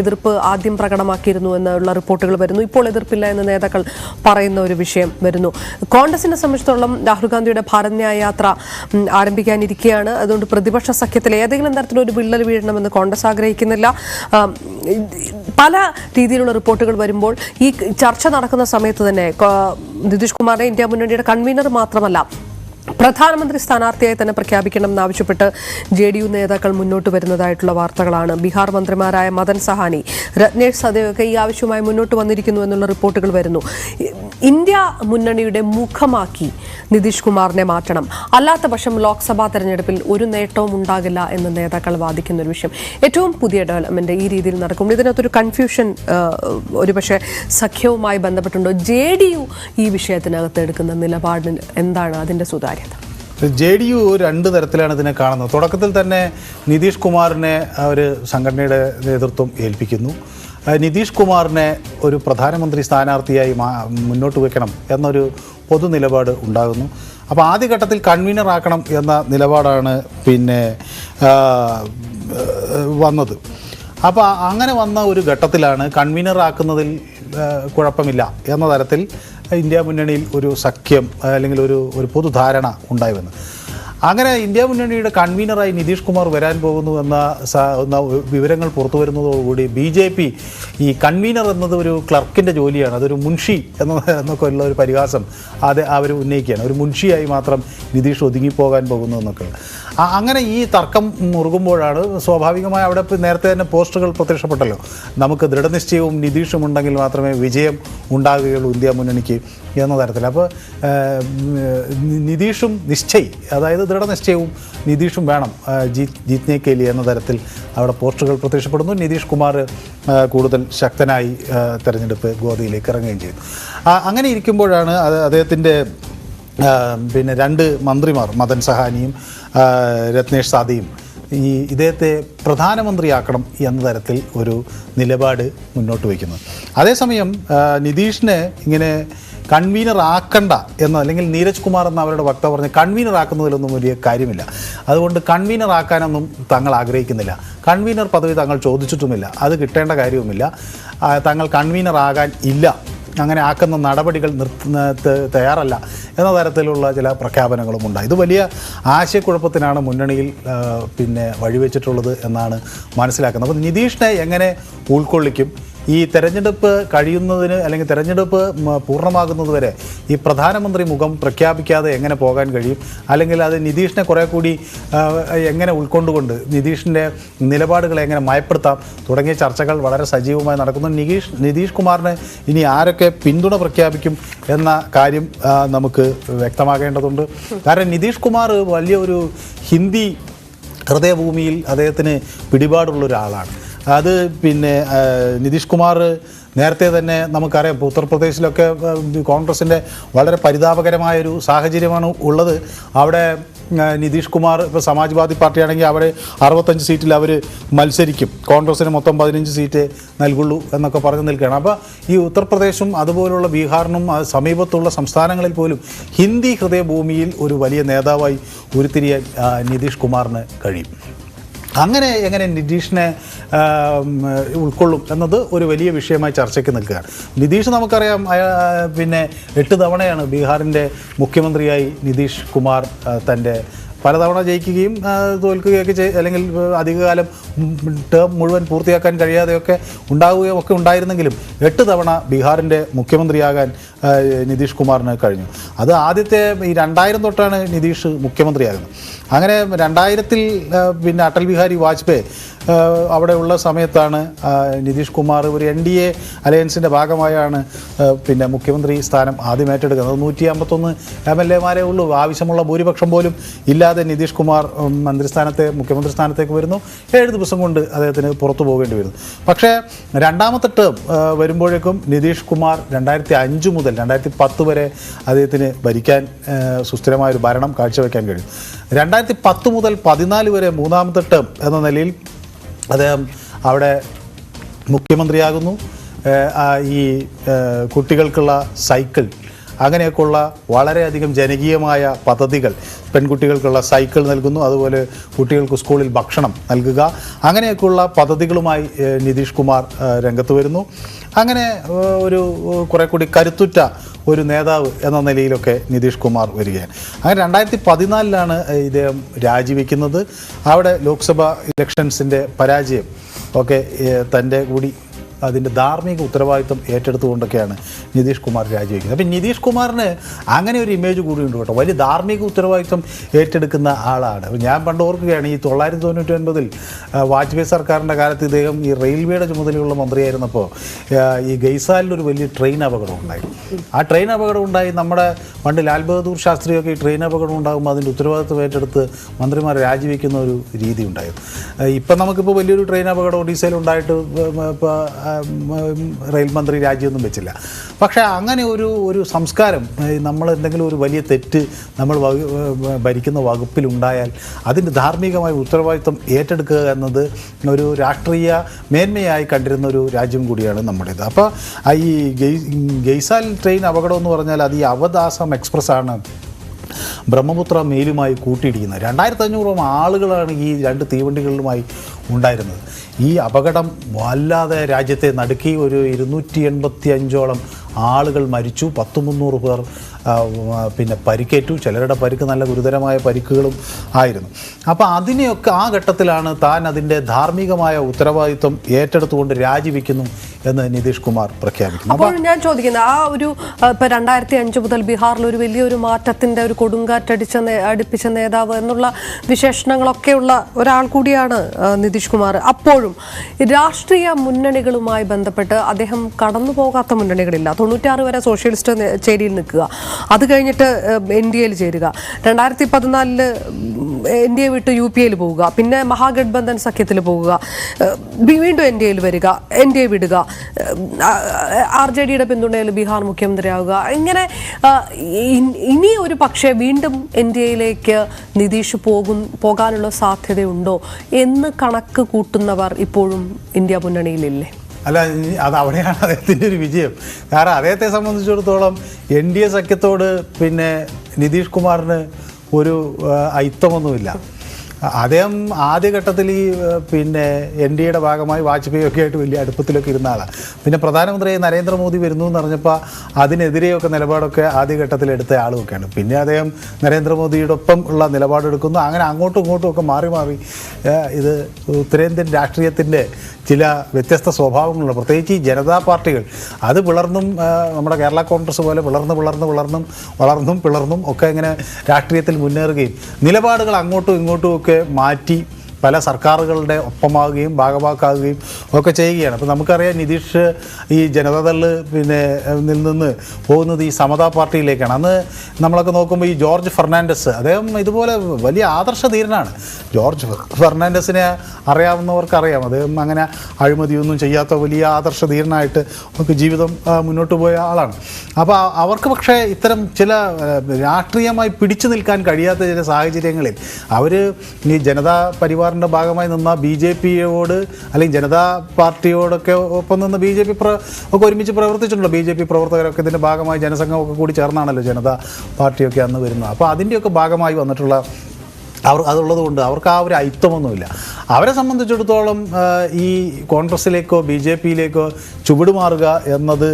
എതിർപ്പ് ആദ്യം പ്രകടമാക്കിയിരുന്നു എന്നുള്ള റിപ്പോർട്ടുകൾ വരുന്നു. ഇപ്പോൾ എതിർപ്പില്ല എന്ന് നേതാക്കൾ പറയുന്ന ഒരു വിഷയം വരുന്നു. കോൺഗ്രസിനെ സംബന്ധിച്ചിടത്തോളം രാഹുൽ ഗാന്ധിയുടെ ഭാരത് ന്യായ യാത്ര ആരംഭിക്കാനിരിക്കുകയാണ്. അതുകൊണ്ട് പ്രതിപക്ഷ സഖ്യത്തിൽ ഏതെങ്കിലും തരത്തിലൊരു വിള്ളൽ വീഴണമെന്ന് കോൺഗ്രസ് ആഗ്രഹിക്കുന്നില്ല. പല രീതിയിലുള്ള റിപ്പോർട്ടുകൾ വരുമ്പോൾ ഈ ചർച്ച നടക്കുന്ന സമയത്ത് തന്നെ നിതീഷ് കുമാറിനെ ഇന്ത്യ മുന്നണിയുടെ കൺവീനർ മാത്രമല്ല പ്രധാനമന്ത്രി സ്ഥാനാർത്ഥിയായി തന്നെ പ്രഖ്യാപിക്കണമെന്നാവശ്യപ്പെട്ട് JDU നേതാക്കൾ മുന്നോട്ട് വരുന്നതായിട്ടുള്ള വാർത്തകളാണ്. ബീഹാർ മന്ത്രിമാരായ മദൻ സഹാനി, രത്നേഷ് സദേവൊക്കെ ഈ ആവശ്യവുമായി മുന്നോട്ട് വന്നിരിക്കുന്നു എന്നുള്ള റിപ്പോർട്ടുകൾ വരുന്നു. ഇന്ത്യ മുന്നണിയുടെ മുഖമാക്കി നിതീഷ് കുമാറിനെ മാറ്റണം, അല്ലാത്ത പക്ഷം ലോക്സഭാ തെരഞ്ഞെടുപ്പിൽ ഒരു നേട്ടവും ഉണ്ടാകില്ല എന്ന് നേതാക്കൾ വാദിക്കുന്ന ഒരു വിഷയം. ഏറ്റവും പുതിയ ഡെവലപ്മെന്റ് ഈ രീതിയിൽ നടക്കും. ഇതിനകത്തൊരു കൺഫ്യൂഷൻ ഒരുപക്ഷെ സഖ്യവുമായി ബന്ധപ്പെട്ടുണ്ടോ? JDU ഈ വിഷയത്തിനകത്ത് എടുക്കുന്ന നിലപാടിന് എന്താണ് അതിന്റെ സുതാര്യത? JDU രണ്ട് തരത്തിലാണ് ഇതിനെ കാണുന്നത്. തുടക്കത്തിൽ തന്നെ നിതീഷ് കുമാറിനെ ഒരു സംഘടനയുടെ നേതൃത്വം ഏൽപ്പിക്കുന്നു. നിതീഷ് കുമാറിനെ ഒരു പ്രധാനമന്ത്രി സ്ഥാനാർത്ഥിയായി മുന്നോട്ട് വയ്ക്കണം എന്നൊരു പൊതു നിലപാട് ഉണ്ടാകുന്നു. അപ്പോൾ ആദ്യഘട്ടത്തിൽ കൺവീനർ ആക്കണം എന്ന നിലപാടാണ് വന്നത്. അപ്പോൾ അങ്ങനെ വന്ന ഒരു ഘട്ടത്തിലാണ് കൺവീനർ ആക്കുന്നതിൽ കുഴപ്പമില്ല എന്ന തരത്തിൽ ഇന്ത്യ മുന്നണിയിൽ ഒരു സഖ്യം അല്ലെങ്കിൽ ഒരു പൊതുധാരണ ഉണ്ടായി വന്നു. അങ്ങനെ ഇന്ത്യ മുന്നണിയുടെ കൺവീനറായി നിതീഷ് കുമാർ വരാൻ പോകുന്നു എന്ന വിവരങ്ങൾ പുറത്തു വരുന്നതോടുകൂടി BJP ഈ കൺവീനർ എന്നത് ഒരു ക്ലർക്കിൻ്റെ ജോലിയാണ്, അതൊരു മുൻഷി എന്നൊക്കെ ഉള്ള ഒരു പരിഹാസം അവർ ഉന്നയിക്കുകയാണ്. ഒരു മുൻഷിയായി മാത്രം നിതീഷ് ഒതുങ്ങിപ്പോകാൻ പോകുന്നു എന്നൊക്കെ. അങ്ങനെ ഈ തർക്കം മുറുകുമ്പോഴാണ് സ്വാഭാവികമായി അവിടെ നേരത്തെ തന്നെ പോസ്റ്ററുകൾ പ്രത്യക്ഷപ്പെട്ടല്ലോ, നമുക്ക് ദൃഢനിശ്ചയവും നിതീഷും ഉണ്ടെങ്കിൽ മാത്രമേ വിജയം ഉണ്ടാകുകയുള്ളൂ ഇന്ത്യ മുന്നണിക്ക് എന്ന തരത്തിൽ. അപ്പോൾ നിതീഷും നിശ്ചയ്, അതായത് ദൃഢനിശ്ചയവും നിതീഷും വേണം ജീത്നെ കെ ലിയെ എന്ന തരത്തിൽ അവിടെ പോസ്റ്ററുകൾ പ്രത്യക്ഷപ്പെടുന്നു. നിതീഷ് കുമാർ കൂടുതൽ ശക്തനായി തെരഞ്ഞെടുപ്പ് ഗോതയിലേക്ക് ഇറങ്ങുകയും ചെയ്തു. അങ്ങനെ ഇരിക്കുമ്പോഴാണ് അദ്ദേഹത്തിൻ്റെ രണ്ട് മന്ത്രിമാർ മദൻ സഹാനിയും രത്നേഷ് സാദിയും ഇദ്ദേഹത്തെ പ്രധാനമന്ത്രിയാക്കണം എന്ന തരത്തിൽ ഒരു നിലപാട് മുന്നോട്ട് വയ്ക്കുന്നത്. അതേസമയം നിതീഷിനെ ഇങ്ങനെ കൺവീനർ ആക്കണ്ട എന്ന്, അല്ലെങ്കിൽ നീരജ് കുമാർ എന്ന അവരുടെ വക്താവ് പറഞ്ഞ് കൺവീനർ ആക്കുന്നതിലൊന്നും വലിയ കാര്യമില്ല, അതുകൊണ്ട് കൺവീനർ ആക്കാനൊന്നും തങ്ങൾ ആഗ്രഹിക്കുന്നില്ല, കൺവീനർ പദവി തങ്ങൾ ചോദിച്ചിട്ടുമില്ല, അത് കിട്ടേണ്ട കാര്യവുമില്ല, തങ്ങൾ കൺവീനർ ആകാൻ ഇല്ല, അങ്ങനെ ആക്കുന്ന നടപടികൾ തയ്യാറല്ല എന്ന തരത്തിലുള്ള ചില പ്രഖ്യാപനങ്ങളും ഉണ്ടായി. ഇത് വലിയ ആശയക്കുഴപ്പത്തിനാണ് മുന്നണിയിൽ വഴിവെച്ചിട്ടുള്ളത് എന്നാണ് മനസ്സിലാക്കുന്നത്. അപ്പോൾ നിതീഷിനെ എങ്ങനെ ഉൾക്കൊള്ളിക്കും? ഈ തെരഞ്ഞെടുപ്പ് കഴിയുന്നതിന് അല്ലെങ്കിൽ തെരഞ്ഞെടുപ്പ് പൂർണ്ണമാകുന്നത് വരെ ഈ പ്രധാനമന്ത്രി മുഖം പ്രഖ്യാപിക്കാതെ എങ്ങനെ പോകാൻ കഴിയും? അല്ലെങ്കിൽ അത് നിതീഷിനെ കുറേ കൂടി എങ്ങനെ ഉൾക്കൊണ്ടുകൊണ്ട് നിതീഷിൻ്റെ നിലപാടുകളെ എങ്ങനെ മയപ്പെടുത്താം തുടങ്ങിയ ചർച്ചകൾ വളരെ സജീവമായി നടക്കുന്നു. നിതീഷ് കുമാറിന് ഇനി ആരൊക്കെ പിന്തുണ പ്രഖ്യാപിക്കും എന്ന കാര്യം നമുക്ക് വ്യക്തമാകേണ്ടതുണ്ട്. കാരണം നിതീഷ് കുമാർ വലിയ ഒരു ഹിന്ദി ഹൃദയഭൂമിയിൽ അദ്ദേഹത്തിന് പിടിപാടുള്ള ഒരാളാണ്. അത് നിതീഷ് കുമാർ നേരത്തെ തന്നെ നമുക്കറിയാം, ഇപ്പോൾ ഉത്തർപ്രദേശിലൊക്കെ കോൺഗ്രസിൻ്റെ വളരെ പരിതാപകരമായൊരു സാഹചര്യമാണ് ഉള്ളത്. അവിടെ നിതീഷ് കുമാർ ഇപ്പോൾ സമാജ്വാദി പാർട്ടിയാണെങ്കിൽ അവിടെ 65 സീറ്റിൽ അവർ മത്സരിക്കും, കോൺഗ്രസിന് മൊത്തം 15 സീറ്റ് നൽകുള്ളൂ എന്നൊക്കെ പറഞ്ഞു നിൽക്കുകയാണ്. അപ്പോൾ ഈ ഉത്തർപ്രദേശും അതുപോലുള്ള ബീഹാറിനും സമീപത്തുള്ള സംസ്ഥാനങ്ങളിൽ പോലും ഹിന്ദി ഹൃദയഭൂമിയിൽ ഒരു വലിയ നേതാവായി ഉരുത്തിരിയാൻ നിതീഷ് കുമാറിന് കഴിയും. അങ്ങനെ എങ്ങനെ നിതീഷിനെ ഉൾക്കൊള്ളും എന്നത് ഒരു വലിയ വിഷയമായി ചർച്ചയ്ക്ക് നിൽക്കുകയാണ്. നിതീഷ് നമുക്കറിയാം, 8 തവണയാണ് ബീഹാറിൻ്റെ മുഖ്യമന്ത്രിയായി നിതീഷ് കുമാർ തൻ്റെ പലതവണ ജയിക്കുകയും തോൽക്കുകയൊക്കെ അല്ലെങ്കിൽ അധികകാലം ടേം മുഴുവൻ പൂർത്തിയാക്കാൻ കഴിയാതെയൊക്കെ ഉണ്ടാവുകയും ഒക്കെ ഉണ്ടായിരുന്നെങ്കിലും 8 തവണ ബീഹാറിൻ്റെ മുഖ്യമന്ത്രിയാകാൻ നിതീഷ് കുമാറിന് കഴിഞ്ഞു. അത് ആദ്യത്തെ 2000 തൊട്ടാണ് നിതീഷ് മുഖ്യമന്ത്രിയാകുന്നത്. അങ്ങനെ 2000-ൽ അടൽ ബിഹാരി വാജ്പേയി അവിടെയുള്ള സമയത്താണ് നിതീഷ് കുമാർ ഒരു NDA അലയൻസിൻ്റെ ഭാഗമായാണ് മുഖ്യമന്ത്രി സ്ഥാനം ആദ്യം ഏറ്റെടുക്കുന്നത്. 151 MLA-മാരേ ഉള്ളൂ, ആവശ്യമുള്ള ഭൂരിപക്ഷം പോലും ഇല്ലാതെ നിതീഷ് കുമാർ മുഖ്യമന്ത്രി സ്ഥാനത്തേക്ക് വരുന്നു. 7 ദിവസം കൊണ്ട് അദ്ദേഹത്തിന് പുറത്തു പോകേണ്ടി വരുന്നു. പക്ഷേ രണ്ടാമത്തെ ടേം വരുമ്പോഴേക്കും നിതീഷ് കുമാർ 2005 മുതൽ 2010 വരെ അദ്ദേഹത്തിന് ഭരിക്കാൻ സുസ്ഥിരമായൊരു ഭരണം കാഴ്ചവെക്കാൻ കഴിയും. 2010 മുതൽ 14 വരെ മൂന്നാമത്തെ ടേം എന്ന നിലയിൽ അദ്ദേഹം അവിടെ മുഖ്യമന്ത്രിയാകുന്നു. ഈ കുട്ടികൾക്കുള്ള സൈക്കിൾ, അങ്ങനെയൊക്കെയുള്ള വളരെയധികം ജനകീയമായ പദ്ധതികൾ, പെൺകുട്ടികൾക്കുള്ള സൈക്കിൾ നൽകുന്നു, അതുപോലെ കുട്ടികൾക്ക് സ്കൂളിൽ ഭക്ഷണം നൽകുക, അങ്ങനെയൊക്കെയുള്ള പദ്ധതികളുമായി നിതീഷ് കുമാർ രംഗത്ത് വരുന്നു. അങ്ങനെ ഒരു കുറെ കൂടി കരുത്തുറ്റ ഒരു നേതാവ് എന്ന നിലയിലൊക്കെ നിതീഷ് കുമാർ വരികയാണ്. അങ്ങനെ 2014 ഇദ്ദേഹം രാജിവെക്കുന്നത്. അവിടെ ലോക്സഭ ഇലക്ഷൻസിൻ്റെ പരാജയം ഒക്കെ തൻ്റെ കൂടി അതിൻ്റെ ധാർമ്മിക ഉത്തരവാദിത്വം ഏറ്റെടുത്തുകൊണ്ടൊക്കെയാണ് നിതീഷ് കുമാർ രാജിവെക്കുന്നത്. അപ്പം നിതീഷ് കുമാറിന് അങ്ങനെ ഒരു ഇമേജ് കൂടിയുണ്ട് കേട്ടോ, വലിയ ധാർമ്മിക ഉത്തരവാദിത്വം ഏറ്റെടുക്കുന്ന ആളാണ്. ഞാൻ പണ്ട് ഓർക്കുകയാണ്, ഈ 1999 വാജ്പേയി സർക്കാരിൻ്റെ കാലത്ത് ഇദ്ദേഹം ഈ റെയിൽവേയുടെ ചുമതലയുള്ള മന്ത്രിയായിരുന്നപ്പോൾ ഈ ഗൈസാലിലൊരു വലിയ ട്രെയിൻ അപകടം ഉണ്ടായി. ആ ട്രെയിൻ അപകടം ഉണ്ടായി നമ്മുടെ പണ്ട് ലാൽ ബഹദൂർ ശാസ്ത്രിയൊക്കെ ഈ ട്രെയിൻ അപകടം ഉണ്ടാകുമ്പോൾ അതിൻ്റെ ഉത്തരവാദിത്വം ഏറ്റെടുത്ത് മന്ത്രിമാർ രാജിവെക്കുന്ന ഒരു രീതി ഉണ്ടായിരുന്നു. ഇപ്പം നമുക്കിപ്പോൾ വലിയൊരു ട്രെയിൻ അപകടം ഒഡീസയിലുണ്ടായിട്ട് ഇപ്പോൾ റെയിൽ മന്ത്രി രാജിയൊന്നും വെച്ചില്ല. പക്ഷേ അങ്ങനെ ഒരു സംസ്കാരം, നമ്മൾ എന്തെങ്കിലും ഒരു വലിയ തെറ്റ് നമ്മൾ ഭരിക്കുന്ന വകുപ്പിലുണ്ടായാൽ അതിൻ്റെ ധാർമ്മികമായ ഉത്തരവാദിത്വം ഏറ്റെടുക്കുക എന്നത് ഒരു രാഷ്ട്രീയ മേന്മയായി കണ്ടിരുന്ന ഒരു രാജ്യം കൂടിയാണ് നമ്മുടേത്. അപ്പോൾ ഈ ഗൈസാൽ ട്രെയിൻ അപകടം എന്ന് പറഞ്ഞാൽ അത് ഈ അവധ് ആസാം എക്സ്പ്രസ് ആണ് ബ്രഹ്മപുത്ര മെയിലുമായി കൂട്ടിയിടിക്കുന്നത്. 2500 ആളുകളാണ് ഈ 2 തീവണ്ടികളിലുമായി ഉണ്ടായിരുന്നത്. ഈ അപകടം വല്ലാതെ രാജ്യത്തെ നടുക്കി. ഒരു 285ഓളം ആളുകൾ മരിച്ചു, 300 പേർ പിന്നെ പരിക്കേറ്റു. ചിലരുടെ പരിക്ക് നല്ല ഗുരുതരമായ പരിക്കുകളും ആയിരുന്നു. അപ്പോൾ അതിനെയൊക്കെ ആ ഘട്ടത്തിലാണ് താൻ അതിൻ്റെ ധാർമ്മികമായ ഉത്തരവാദിത്വം ഏറ്റെടുത്തുകൊണ്ട് രാജിവെക്കുന്നു എന്ന് നിതീഷ് കുമാർ പ്രഖ്യാപിക്കുന്നു. അപ്പോൾ ഞാൻ ചോദിക്കുന്നത്, ആ ഒരു ഇപ്പോൾ 2005 മുതൽ ബീഹാറിൽ ഒരു വലിയൊരു മാറ്റത്തിൻ്റെ ഒരു അടുപ്പിച്ച നേതാവ് എന്നുള്ള വിശേഷണങ്ങളൊക്കെയുള്ള ഒരാൾ കൂടിയാണ് നിതീഷ് കുമാർ. അപ്പോഴും രാഷ്ട്രീയ മുന്നണികളുമായി ബന്ധപ്പെട്ട് അദ്ദേഹം കടന്നു പോകാത്ത മുന്നണികളില്ല. 96 വരെ സോഷ്യലിസ്റ്റ് ചേരിയിൽ നിൽക്കുക, അത് കഴിഞ്ഞിട്ട് NDAയിൽ ചേരുക, 2014 NDA വിട്ട് UPAയിൽ പോവുക, പിന്നെ മഹാഗഠബന്ധൻ സഖ്യത്തിൽ പോവുക, വീണ്ടും NDAയിൽ വരിക, NDA വിടുക, RJDയുടെ പിന്തുണയിൽ ബീഹാർ മുഖ്യമന്ത്രിയാവുക. ഇങ്ങനെ ഇനി ഒരു പക്ഷേ വീണ്ടും NDAയിലേക്ക് നിതീഷ് പോകാനുള്ള സാധ്യതയുണ്ടോ എന്ന് കണക്ക് കൂട്ടുന്നവർ ഇപ്പോഴും ഇന്ത്യ മുന്നണിയിലില്ലേ? അല്ല, അത് അവിടെയാണ് അദ്ദേഹത്തിൻ്റെ ഒരു വിജയം. കാരണം അദ്ദേഹത്തെ സംബന്ധിച്ചിടത്തോളം NDA സഖ്യത്തോട് പിന്നെ നിതീഷ് കുമാറിന് ഒരു ഐത്തമൊന്നുമില്ല. അദ്ദേഹം ആദ്യഘട്ടത്തിൽ ഈ പിന്നെ NDAയുടെ ഭാഗമായി വാജ്പേയി ഒക്കെ ആയിട്ട് വലിയ അടുപ്പത്തിലൊക്കെ ഇരുന്ന ആളാണ്. പിന്നെ പ്രധാനമന്ത്രി നരേന്ദ്രമോദി വരുന്നു എന്ന് പറഞ്ഞപ്പോൾ അതിനെതിരെയൊക്കെ നിലപാടൊക്കെ ആദ്യഘട്ടത്തിൽ എടുത്ത ആളുമൊക്കെയാണ്. പിന്നെ അദ്ദേഹം നരേന്ദ്രമോദിയോടൊപ്പം ഉള്ള നിലപാടെടുക്കുന്നു. അങ്ങനെ അങ്ങോട്ടും ഇങ്ങോട്ടും ഒക്കെ മാറി ഇത് ഉത്തരേന്ത്യൻ രാഷ്ട്രീയത്തിൻ്റെ ചില വ്യത്യസ്ത സ്വഭാവങ്ങളുണ്ട്. പ്രത്യേകിച്ച് ഈ ജനതാ പാർട്ടികൾ അത് പിളർന്നും നമ്മുടെ കേരള കോൺഗ്രസ് പോലെ വളർന്നും പിളർന്നും ഒക്കെ ഇങ്ങനെ രാഷ്ട്രീയത്തിൽ മുന്നേറുകയും നിലപാടുകൾ അങ്ങോട്ടും ഇങ്ങോട്ടും ഒക്കെ മാറ്റി പല സർക്കാരുകളുടെ ഒപ്പമാകുകയും ഭാഗമാക്കാവുകയും ഒക്കെ ചെയ്യുകയാണ്. അപ്പോൾ നമുക്കറിയാം, നിതീഷ് ഈ ജനതാദൾ പിന്നെ നിന്ന് പോകുന്നത് ഈ സമതാ പാർട്ടിയിലേക്കാണ്. അന്ന് നമ്മളൊക്കെ നോക്കുമ്പോൾ ഈ ജോർജ് ഫെർണാണ്ടസ്, അദ്ദേഹം ഇതുപോലെ വലിയ ആദർശധീരനാണ്. ജോർജ് ഫെർണാണ്ടസിനെ അറിയാവുന്നവർക്കറിയാം. അദ്ദേഹം അങ്ങനെ അഴിമതിയൊന്നും ചെയ്യാത്ത വലിയ ആദർശധീരനായിട്ട് നമുക്ക് ജീവിതം മുന്നോട്ട് പോയ ആളാണ്. അപ്പോൾ അവർക്ക് പക്ഷേ ഇത്തരം ചില രാഷ്ട്രീയമായി പിടിച്ചു നിൽക്കാൻ കഴിയാത്ത ചില സാഹചര്യങ്ങളിൽ അവർ ഈ ജനതാ പരിവാറിൻ്റെ ഭാഗമായി നിന്ന BJPയോട് അല്ലെങ്കിൽ ജനതാ പാർട്ടിയോടൊക്കെ ഒപ്പം നിന്ന് BJP ഒക്കെ ഒരുമിച്ച് പ്രവർത്തിച്ചിട്ടുണ്ടല്ലോ. BJP പ്രവർത്തകരൊക്കെ ഇതിൻ്റെ ഭാഗമായി ജനസംഘമൊക്കെ കൂടി ചേർന്നാണല്ലോ ജനതാ പാർട്ടിയൊക്കെ അന്ന് വരുന്നത്. അപ്പോൾ അതിൻ്റെയൊക്കെ ഭാഗമായി വന്നിട്ടുള്ള അതുള്ളത് കൊണ്ട് അവർക്ക് ആ ഒരു ഐത്തമൊന്നുമില്ല. അവരെ സംബന്ധിച്ചിടത്തോളം ഈ കോൺഗ്രസ്സിലേക്കോ BJPയിലേക്കോ ചുവടുമാറുക എന്നത്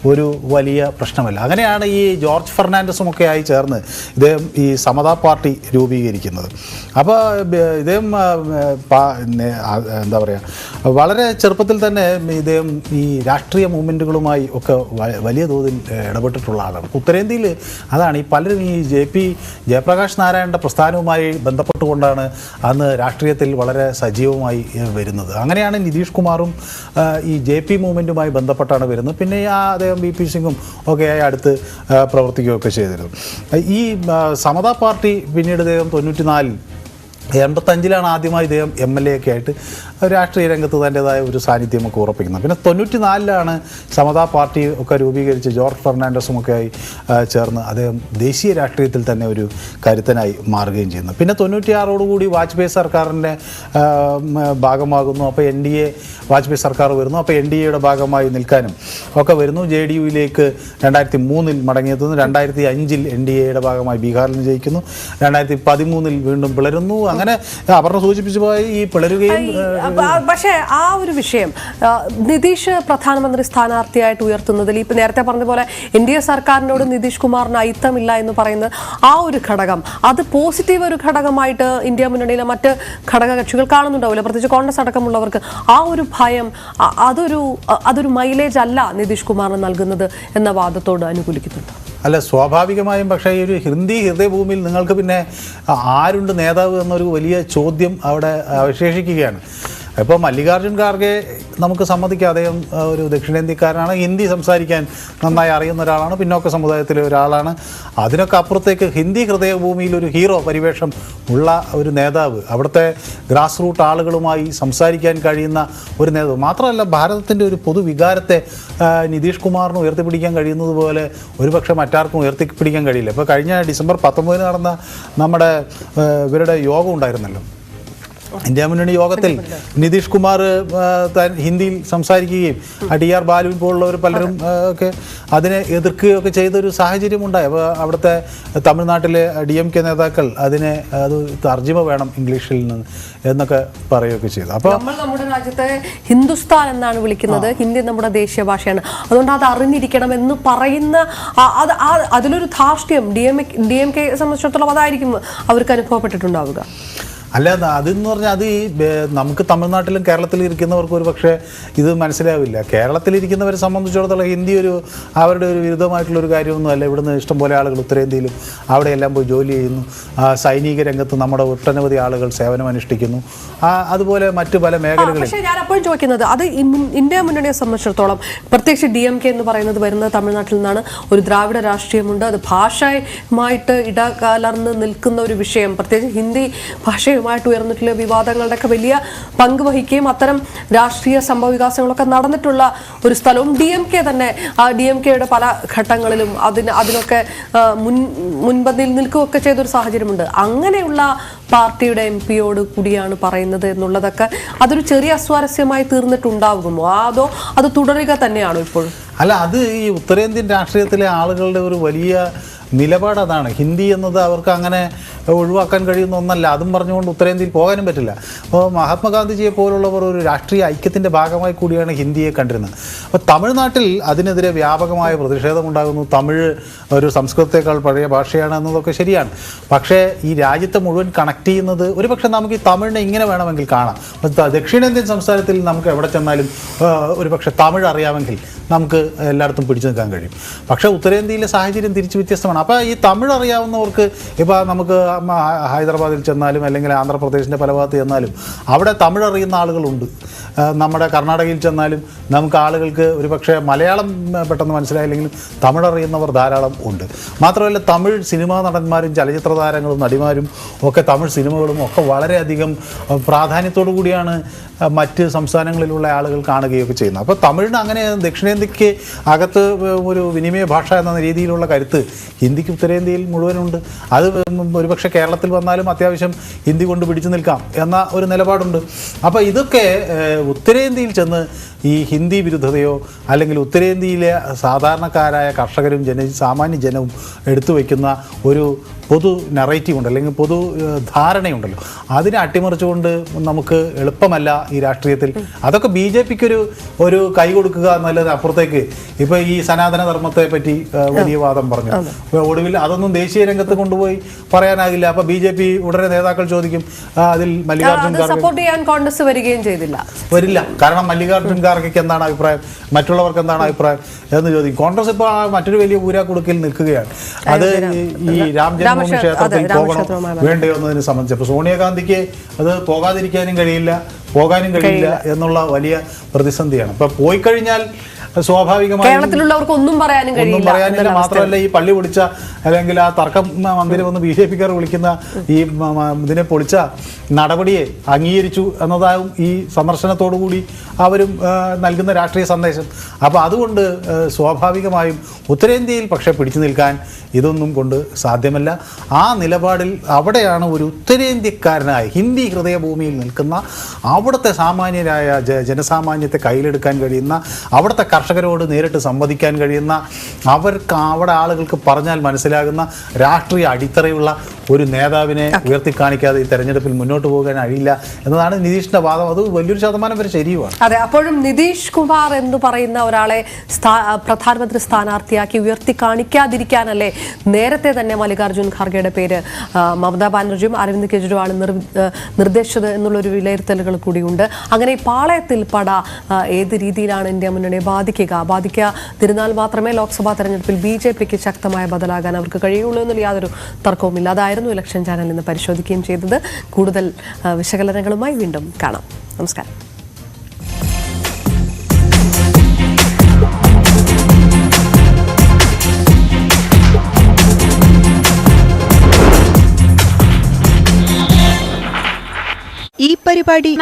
ഒരു വലിയ പ്രശ്നമല്ല. അങ്ങനെയാണ് ഈ ജോർജ് ഫെർണാണ്ടസുമൊക്കെ ആയി ചേർന്ന് ഇദ്ദേഹം ഈ സമതാ പാർട്ടി രൂപീകരിക്കുന്നത്. അപ്പോൾ ഇദ്ദേഹം എന്താ പറയുക, വളരെ ചെറുപ്പത്തിൽ തന്നെ ഇദ്ദേഹം ഈ രാഷ്ട്രീയ മൂവ്മെൻറ്റുകളുമായി ഒക്കെ വലിയ തോതിൽ ഇടപെട്ടിട്ടുള്ള ആളാണ്. ഉത്തരേന്ത്യയിൽ അതാണ് ഈ പലരും ഈ ജയപ്രകാശ് നാരായണൻ്റെ പ്രസ്ഥാനവുമായി ബന്ധപ്പെട്ടുകൊണ്ടാണ് അന്ന് രാഷ്ട്രീയത്തിൽ വളരെ സജീവമായി വരുന്നത്. അങ്ങനെയാണ് നിതീഷ് കുമാറും ഈ JP മൂവ്മെൻറ്റുമായി ബന്ധപ്പെട്ടാണ് വരുന്നത്. പിന്നെ അദ്ദേഹം VP സിംഗും ഒക്കെ ആയി അടുത്ത് പ്രവർത്തിക്കുകയൊക്കെ ചെയ്തിരുന്നു. ഈ സമതാ പാർട്ടി പിന്നീട് അദ്ദേഹം 94 85 ആദ്യമായി ഇദ്ദേഹം MLA ഒക്കെ ആയിട്ട് രാഷ്ട്രീയ രംഗത്ത് തൻ്റെതായ ഒരു സാന്നിധ്യമൊക്കെ ഉറപ്പിക്കുന്നത്. പിന്നെ 94 സമതാ പാർട്ടി ഒക്കെ രൂപീകരിച്ച് ജോർജ് ഫെർണാണ്ടസും ഒക്കെ ആയി ചേർന്ന് അദ്ദേഹം ദേശീയ രാഷ്ട്രീയത്തിൽ തന്നെ ഒരു കരുത്തനായി മാറുകയും ചെയ്യുന്നു. പിന്നെ 96 വാജ്പേയി സർക്കാരിൻ്റെ ഭാഗമാകുന്നു. അപ്പോൾ NDA വാജ്പേയി സർക്കാർ വരുന്നു. അപ്പോൾ NDAയുടെ ഭാഗമായി നിൽക്കാനും ഒക്കെ വരുന്നു. JDUവിലേക്ക് 2003 മടങ്ങിയെത്തുന്നു. 2005 NDAയുടെ ഭാഗമായി ബീഹാറിൽ നിന്ന് ജയിക്കുന്നു. 2013 വീണ്ടും പിളരുന്നു. അങ്ങനെ അപർണ സൂചിപ്പിച്ചു പോയി ഈ പിളരുകയും. പക്ഷേ ആ ഒരു വിഷയം നിതീഷ് പ്രധാനമന്ത്രി സ്ഥാനാർത്ഥിയായിട്ട് ഉയർത്തുന്നതിൽ ഇപ്പം നേരത്തെ പറഞ്ഞ പോലെ NDA സർക്കാരിനോട് നിതീഷ് കുമാറിന് അയിത്തമില്ല എന്ന് പറയുന്നത് ആ ഒരു ഘടകം അത് പോസിറ്റീവ് ഒരു ഘടകമായിട്ട് ഇന്ത്യ മുന്നണിയിലെ മറ്റ് ഘടകകക്ഷികൾ കാണുന്നുണ്ടാവില്ല, പ്രത്യേകിച്ച് കോൺഗ്രസ് അടക്കമുള്ളവർക്ക്. ആ ഒരു ഭയം അതൊരു മൈലേജ് അല്ല നിതീഷ് കുമാറിന് നൽകുന്നത് എന്ന വാദത്തോട് അനുകൂലിക്കുന്നുണ്ട്. അല്ല, സ്വാഭാവികമായും. പക്ഷേ ഈ ഒരു ഹിന്ദി ഹൃദയഭൂമിയിൽ നിങ്ങൾക്ക് പിന്നെ ആരുണ്ട് നേതാവ് എന്നൊരു വലിയ ചോദ്യം അവിടെ അവശേഷിക്കുകയാണ്. ഇപ്പോൾ മല്ലികാർജ്ജുൻ ഖാർഗെ നമുക്ക് സമ്മതിക്കാം, അദ്ദേഹം ഒരു ദക്ഷിണേന്ത്യക്കാരനാണ്, ഹിന്ദി സംസാരിക്കാൻ നന്നായി അറിയുന്ന ഒരാളാണ്, പിന്നോക്ക സമുദായത്തിലെ ഒരാളാണ്. അതിനൊക്കെ അപ്പുറത്തേക്ക് ഹിന്ദി ഹൃദയഭൂമിയിൽ ഒരു ഹീറോ പരിവേഷം ഉള്ള ഒരു നേതാവ്, അവിടുത്തെ ഗ്രാസ് റൂട്ട് ആളുകളുമായി സംസാരിക്കാൻ കഴിയുന്ന ഒരു നേതാവ് മാത്രമല്ല, ഭാരതത്തിൻ്റെ ഒരു പൊതുവികാരത്തെ നിതീഷ് കുമാറിന് ഉയർത്തിപ്പിടിക്കാൻ കഴിയുന്നത് പോലെ ഒരുപക്ഷെ മറ്റാർക്കും ഉയർത്തിപ്പിടിക്കാൻ കഴിയില്ല. ഇപ്പോൾ കഴിഞ്ഞ ഡിസംബർ 19 നടന്ന നമ്മുടെ ഇവരുടെ യോഗം ഉണ്ടായിരുന്നല്ലോ, ഇന്ത്യ മുന്നണി യോഗത്തിൽ നിതീഷ് കുമാർ ഹിന്ദിയിൽ സംസാരിക്കുകയും TR ബാലുവിൽ പോലുള്ളവർ പലരും ഒക്കെ അതിനെ എതിർക്കുകയൊക്കെ ചെയ്തൊരു സാഹചര്യം ഉണ്ടായി. അപ്പോൾ അവിടുത്തെ തമിഴ്നാട്ടിലെ DMK നേതാക്കൾ അതിനെ അത് തർജ്ജിമ വേണം ഇംഗ്ലീഷിൽ നിന്ന് എന്നൊക്കെ പറയുകയൊക്കെ ചെയ്തു. അപ്പോൾ നമ്മൾ നമ്മുടെ രാജ്യത്തെ ഹിന്ദുസ്ഥാൻ എന്നാണ് വിളിക്കുന്നത്, ഹിന്ദി നമ്മുടെ ദേശീയ ഭാഷയാണ്, അതുകൊണ്ട് അത് അറിഞ്ഞിരിക്കണം എന്ന് പറയുന്ന അതിലൊരു ധാർഷ്ട്യം DMK സംബന്ധിച്ചിടത്തോളം അതായിരിക്കും അവർക്ക് അനുഭവപ്പെട്ടിട്ടുണ്ടാവുക. അല്ല, അതെന്ന് പറഞ്ഞാൽ അത് ഈ നമുക്ക് തമിഴ്നാട്ടിലും കേരളത്തിലും ഇരിക്കുന്നവർക്ക് ഒരു പക്ഷേ ഇത് മനസ്സിലാവില്ല. കേരളത്തിലിരിക്കുന്നവരെ സംബന്ധിച്ചിടത്തോളം ഹിന്ദി അവരുടെ ഒരു വിരുദ്ധമായിട്ടുള്ളൊരു കാര്യമൊന്നും അല്ല. ഇവിടുന്ന് ഇഷ്ടംപോലെ ആളുകൾ ഉത്തരേന്ത്യയിലും അവിടെയെല്ലാം പോയി ജോലി ചെയ്യുന്നു. സൈനിക രംഗത്ത് നമ്മുടെ ഒട്ടനവധി ആളുകൾ സേവനം അനുഷ്ഠിക്കുന്നു. അതുപോലെ മറ്റു പല മേഖലകളിൽ. പക്ഷേ ഞാൻ അപ്പോഴും ചോദിക്കുന്നത്, അത് ഇന്ത്യ മുന്നണിയെ സംബന്ധിച്ചിടത്തോളം പ്രത്യേകിച്ച് DMK എന്ന് പറയുന്നത് വരുന്നത് തമിഴ്നാട്ടിൽ നിന്നാണ്. ഒരു ദ്രാവിഡ രാഷ്ട്രീയമുണ്ട്, അത് ഭാഷയുമായിട്ട് ഇടകലർന്ന് നിൽക്കുന്ന ഒരു വിഷയം, പ്രത്യേകിച്ച് ഹിന്ദി ഭാഷയുമായിട്ട് ഉയർന്നിട്ടുള്ള വിവാദങ്ങളുടെയൊക്കെ വലിയ പങ്ക് വഹിക്കുകയും അത്തരം രാഷ്ട്രീയ സംഭവ വികാസങ്ങളൊക്കെ നടന്നിട്ടുള്ള ഒരു സ്ഥലവും DMK തന്നെ DMKയുടെ പല ഘട്ടങ്ങളിലും അതിനൊക്കെ മുൻപന്തിയിൽ നിൽക്കുകയൊക്കെ ചെയ്തൊരു സാഹചര്യമുണ്ട്. അങ്ങനെയുള്ള പാർട്ടിയുടെ MP-യോട് കൂടിയാണ് പറയുന്നത് എന്നുള്ളതൊക്കെ അതൊരു ചെറിയ അസ്വാരസ്യമായി തീർന്നിട്ടുണ്ടാകുമോ, അതോ അത് തുടരുക തന്നെയാണോ ഇപ്പോഴും? അല്ല, അത് ഈ ഉത്തരേന്ത്യൻ രാഷ്ട്രീയത്തിലെ ആളുകളുടെ ഒരു വലിയ നിലപാട് അതാണ്. ഹിന്ദി എന്നത് അവർക്ക് അങ്ങനെ ഒഴിവാക്കാൻ കഴിയുന്ന ഒന്നല്ല. അതും പറഞ്ഞുകൊണ്ട് ഉത്തരേന്ത്യയിൽ പോകാനും പറ്റില്ല. അപ്പോൾ മഹാത്മാഗാന്ധിജിയെ പോലുള്ളവർ ഒരു രാഷ്ട്രീയ ഐക്യത്തിൻ്റെ ഭാഗമായി കൂടിയാണ് ഹിന്ദിയെ കണ്ടിരുന്നത്. അപ്പോൾ തമിഴ്നാട്ടിൽ അതിനെതിരെ വ്യാപകമായ പ്രതിഷേധമുണ്ടാകുന്നു. തമിഴ് ഒരു സംസ്കൃതത്തെക്കാൾ പഴയ ഭാഷയാണ് എന്നതൊക്കെ ശരിയാണ്. പക്ഷേ ഈ രാജ്യത്തെ മുഴുവൻ കണക്ട് ചെയ്യുന്നത് ഒരുപക്ഷെ നമുക്ക് ഈ തമിഴിനെ ഇങ്ങനെ വേണമെങ്കിൽ കാണാം. ദക്ഷിണേന്ത്യൻ സംസ്ഥാനത്തിൽ നമുക്ക് എവിടെ ചെന്നാലും ഒരുപക്ഷെ തമിഴ് അറിയാമെങ്കിൽ നമുക്ക് എല്ലായിടത്തും പിടിച്ചു നിൽക്കാൻ കഴിയും. പക്ഷേ ഉത്തരേന്ത്യയിലെ സാഹചര്യം തിരിച്ച് വ്യത്യസ്തമാണ്. അപ്പോൾ ഈ തമിഴ് അറിയാവുന്നവർക്ക് ഇപ്പോൾ നമുക്ക് ഹൈദരാബാദിൽ ചെന്നാലും അല്ലെങ്കിൽ ആന്ധ്രാപ്രദേശിൻ്റെ പല ഭാഗത്ത് ചെന്നാലും അവിടെ തമിഴ് അറിയുന്ന ആളുകളുണ്ട്. നമ്മുടെ കർണാടകയിൽ ചെന്നാലും നമുക്ക് ആളുകൾക്ക് ഒരുപക്ഷെ മലയാളം പെട്ടെന്ന് മനസ്സിലായില്ലെങ്കിലും തമിഴ് അറിയുന്നവർ ധാരാളം ഉണ്ട്. മാത്രമല്ല, തമിഴ് സിനിമാ നടന്മാരും ചലച്ചിത്ര താരങ്ങളും നടിമാരും ഒക്കെ തമിഴ് സിനിമകളും ഒക്കെ വളരെയധികം പ്രാധാന്യത്തോടു കൂടിയാണ് മറ്റ് സംസ്ഥാനങ്ങളിലുള്ള ആളുകൾ കാണുകയൊക്കെ ചെയ്യുന്നത്. അപ്പോൾ തമിഴിന് അങ്ങനെ ദക്ഷിണേന്ത്യക്ക് അകത്ത് ഒരു വിനിമയ ഭാഷ എന്ന രീതിയിലുള്ള കരുത്ത് ഹിന്ദിക്ക് ഉത്തരേന്ത്യയിൽ മുഴുവനുണ്ട്. അത് ഒരുപക്ഷെ കേരളത്തിൽ വന്നാലും അത്യാവശ്യം ഹിന്ദി കൊണ്ട് പിടിച്ചു നിൽക്കാം എന്ന ഒരു നിലപാടുണ്ട്. അപ്പോൾ ഇതൊക്കെ ഉത്തരേന്ത്യയിൽ ചെന്ന് ഈ ഹിന്ദി വിരുദ്ധതയോ അല്ലെങ്കിൽ ഉത്തരേന്ത്യയിലെ സാധാരണക്കാരായ കർഷകരും സാമാന്യ ജനവും എടുത്തു വയ്ക്കുന്ന ഒരു പൊതു നറേറ്റീവ് ഉണ്ട്, അല്ലെങ്കിൽ പൊതു ധാരണയുണ്ടല്ലോ, അതിനെ അട്ടിമറിച്ചുകൊണ്ട് നമുക്ക് എളുപ്പമല്ല ഈ രാഷ്ട്രീയത്തിൽ. അതൊക്കെ BJPക്ക് ഒരു കൈ കൊടുക്കുക എന്നല്ലാതെ അപ്പുറത്തേക്ക് ഇപ്പോൾ ഈ സനാതന ധർമ്മത്തെ പറ്റി വലിയ വാദം പറഞ്ഞു. ഒടുവിൽ അതൊന്നും ദേശീയ രംഗത്ത് കൊണ്ടുപോയി പറയാനാകില്ല. അപ്പോൾ BJP ഉടനെ നേതാക്കൾ ചോദിക്കും അതിൽ മല്ലികാർജ്ജുൻ വരില്ല. കാരണം മല്ലികാർജ്ജുൻ ഖാർഗെക്ക് എന്താണ് അഭിപ്രായം, മറ്റുള്ളവർക്ക് എന്താണ് അഭിപ്രായം എന്ന് ചോദിക്കും. കോൺഗ്രസ് ഇപ്പോൾ മറ്റൊരു വലിയ ഊരാക്കുടുക്കിൽ നിൽക്കുകയാണ്. അത് ഈ രാം ജന്മഭൂമി ക്ഷേത്രത്തിൽ പോകണോ വേണ്ടയോ എന്നതിനെ സംബന്ധിച്ച് അപ്പോൾ സോണിയാഗാന്ധിക്ക് അത് പോകാതിരിക്കാനും കഴിയില്ല, പോകാനും കഴിയില്ല എന്നുള്ള വലിയ പ്രതിസന്ധിയാണ്. അപ്പോൾ പോയി കഴിഞ്ഞാൽ സ്വാഭാവികമായി കേരളത്തിലുള്ളവർക്ക് ഒന്നും പറയാനില്ല. മാത്രമല്ല ഈ പള്ളി പൊളിച്ച അല്ലെങ്കിൽ ആ തർക്ക മന്ദിരം ഒന്ന് BJP-ക്കാർ വിളിക്കുന്ന ഈ ഇതിനെ പൊളിച്ച നടപടിയെ അംഗീകരിച്ചു എന്നതാവും ഈ സന്ദർശനത്തോടു കൂടി അവരും നൽകുന്ന രാഷ്ട്രീയ സന്ദേശം. അപ്പോൾ അതുകൊണ്ട് സ്വാഭാവികമായും ഉത്തരേന്ത്യയിൽ പക്ഷേ പിടിച്ചു നിൽക്കാൻ ഇതൊന്നും കൊണ്ട് സാധ്യമല്ല. ആ നിലപാടിൽ അവിടെയാണ് ഒരു ഉത്തരേന്ത്യക്കാരനായ ഹിന്ദി ഹൃദയഭൂമിയിൽ നിൽക്കുന്ന അവിടുത്തെ സാമാന്യരായ ജനസാമാന്യത്തെ കയ്യിലെടുക്കാൻ കഴിയുന്ന, അവിടുത്തെ കർഷകരോട് നേരിട്ട് സംവദിക്കാൻ കഴിയുന്ന, അവർക്ക് അവിടെ ആളുകൾക്ക് പറഞ്ഞാൽ മനസ്സിലാകുന്ന രാഷ്ട്രീയ അടിത്തറയുള്ള ഒരു നേതാവിനെ ഉയർത്തിക്കാണിക്കാതെ ഈ തെരഞ്ഞെടുപ്പിൽ മുന്നോട്ട് പോകാൻ കഴിയില്ല എന്നതാണ് നിതീഷിന്റെ വാദം. അത് വലിയൊരു ശതമാനം വരെ ശരിയുമാണ്. അതെ, അപ്പോഴും നിതീഷ് കുമാർ എന്ന് പറയുന്ന ഒരാളെ പ്രധാനമന്ത്രി സ്ഥാനാർത്ഥിയാക്കി ഉയർത്തി കാണിക്കാതിരിക്കാനല്ലേ നേരത്തെ തന്നെ മല്ലികാർജ്ജുൻ ഖാർഗെയുടെ പേര് മമതാ ബാനർജിയും അരവിന്ദ് കെജ്രിവാളും നിർദ്ദേശിച്ചത് എന്നുള്ളൊരു വിലയിരുത്തലുകൾ കൂടിയുണ്ട്. അങ്ങനെ ഈ പാളയത്തിൽ പട ഏത് രീതിയിലാണ് ഇന്ത്യ മുന്നണിയെ ബാധിക്കാതിരുന്നാൽ മാത്രമേ ലോക്സഭാ തെരഞ്ഞെടുപ്പിൽ BJP-ക്ക് ശക്തമായ ബദലാകാൻ അവർക്ക് കഴിയുള്ളൂ എന്നുള്ള യാതൊരു തർക്കവുമില്ല. അതായിരുന്നു ഇലക്ഷൻ ചാനൽ ഇന്ന് പരിശോധിക്കുകയും ചെയ്തത്. കൂടുതൽ വിശകലനങ്ങളുമായി വീണ്ടും കാണാം. നമസ്കാരം. ഈ പരിപാടി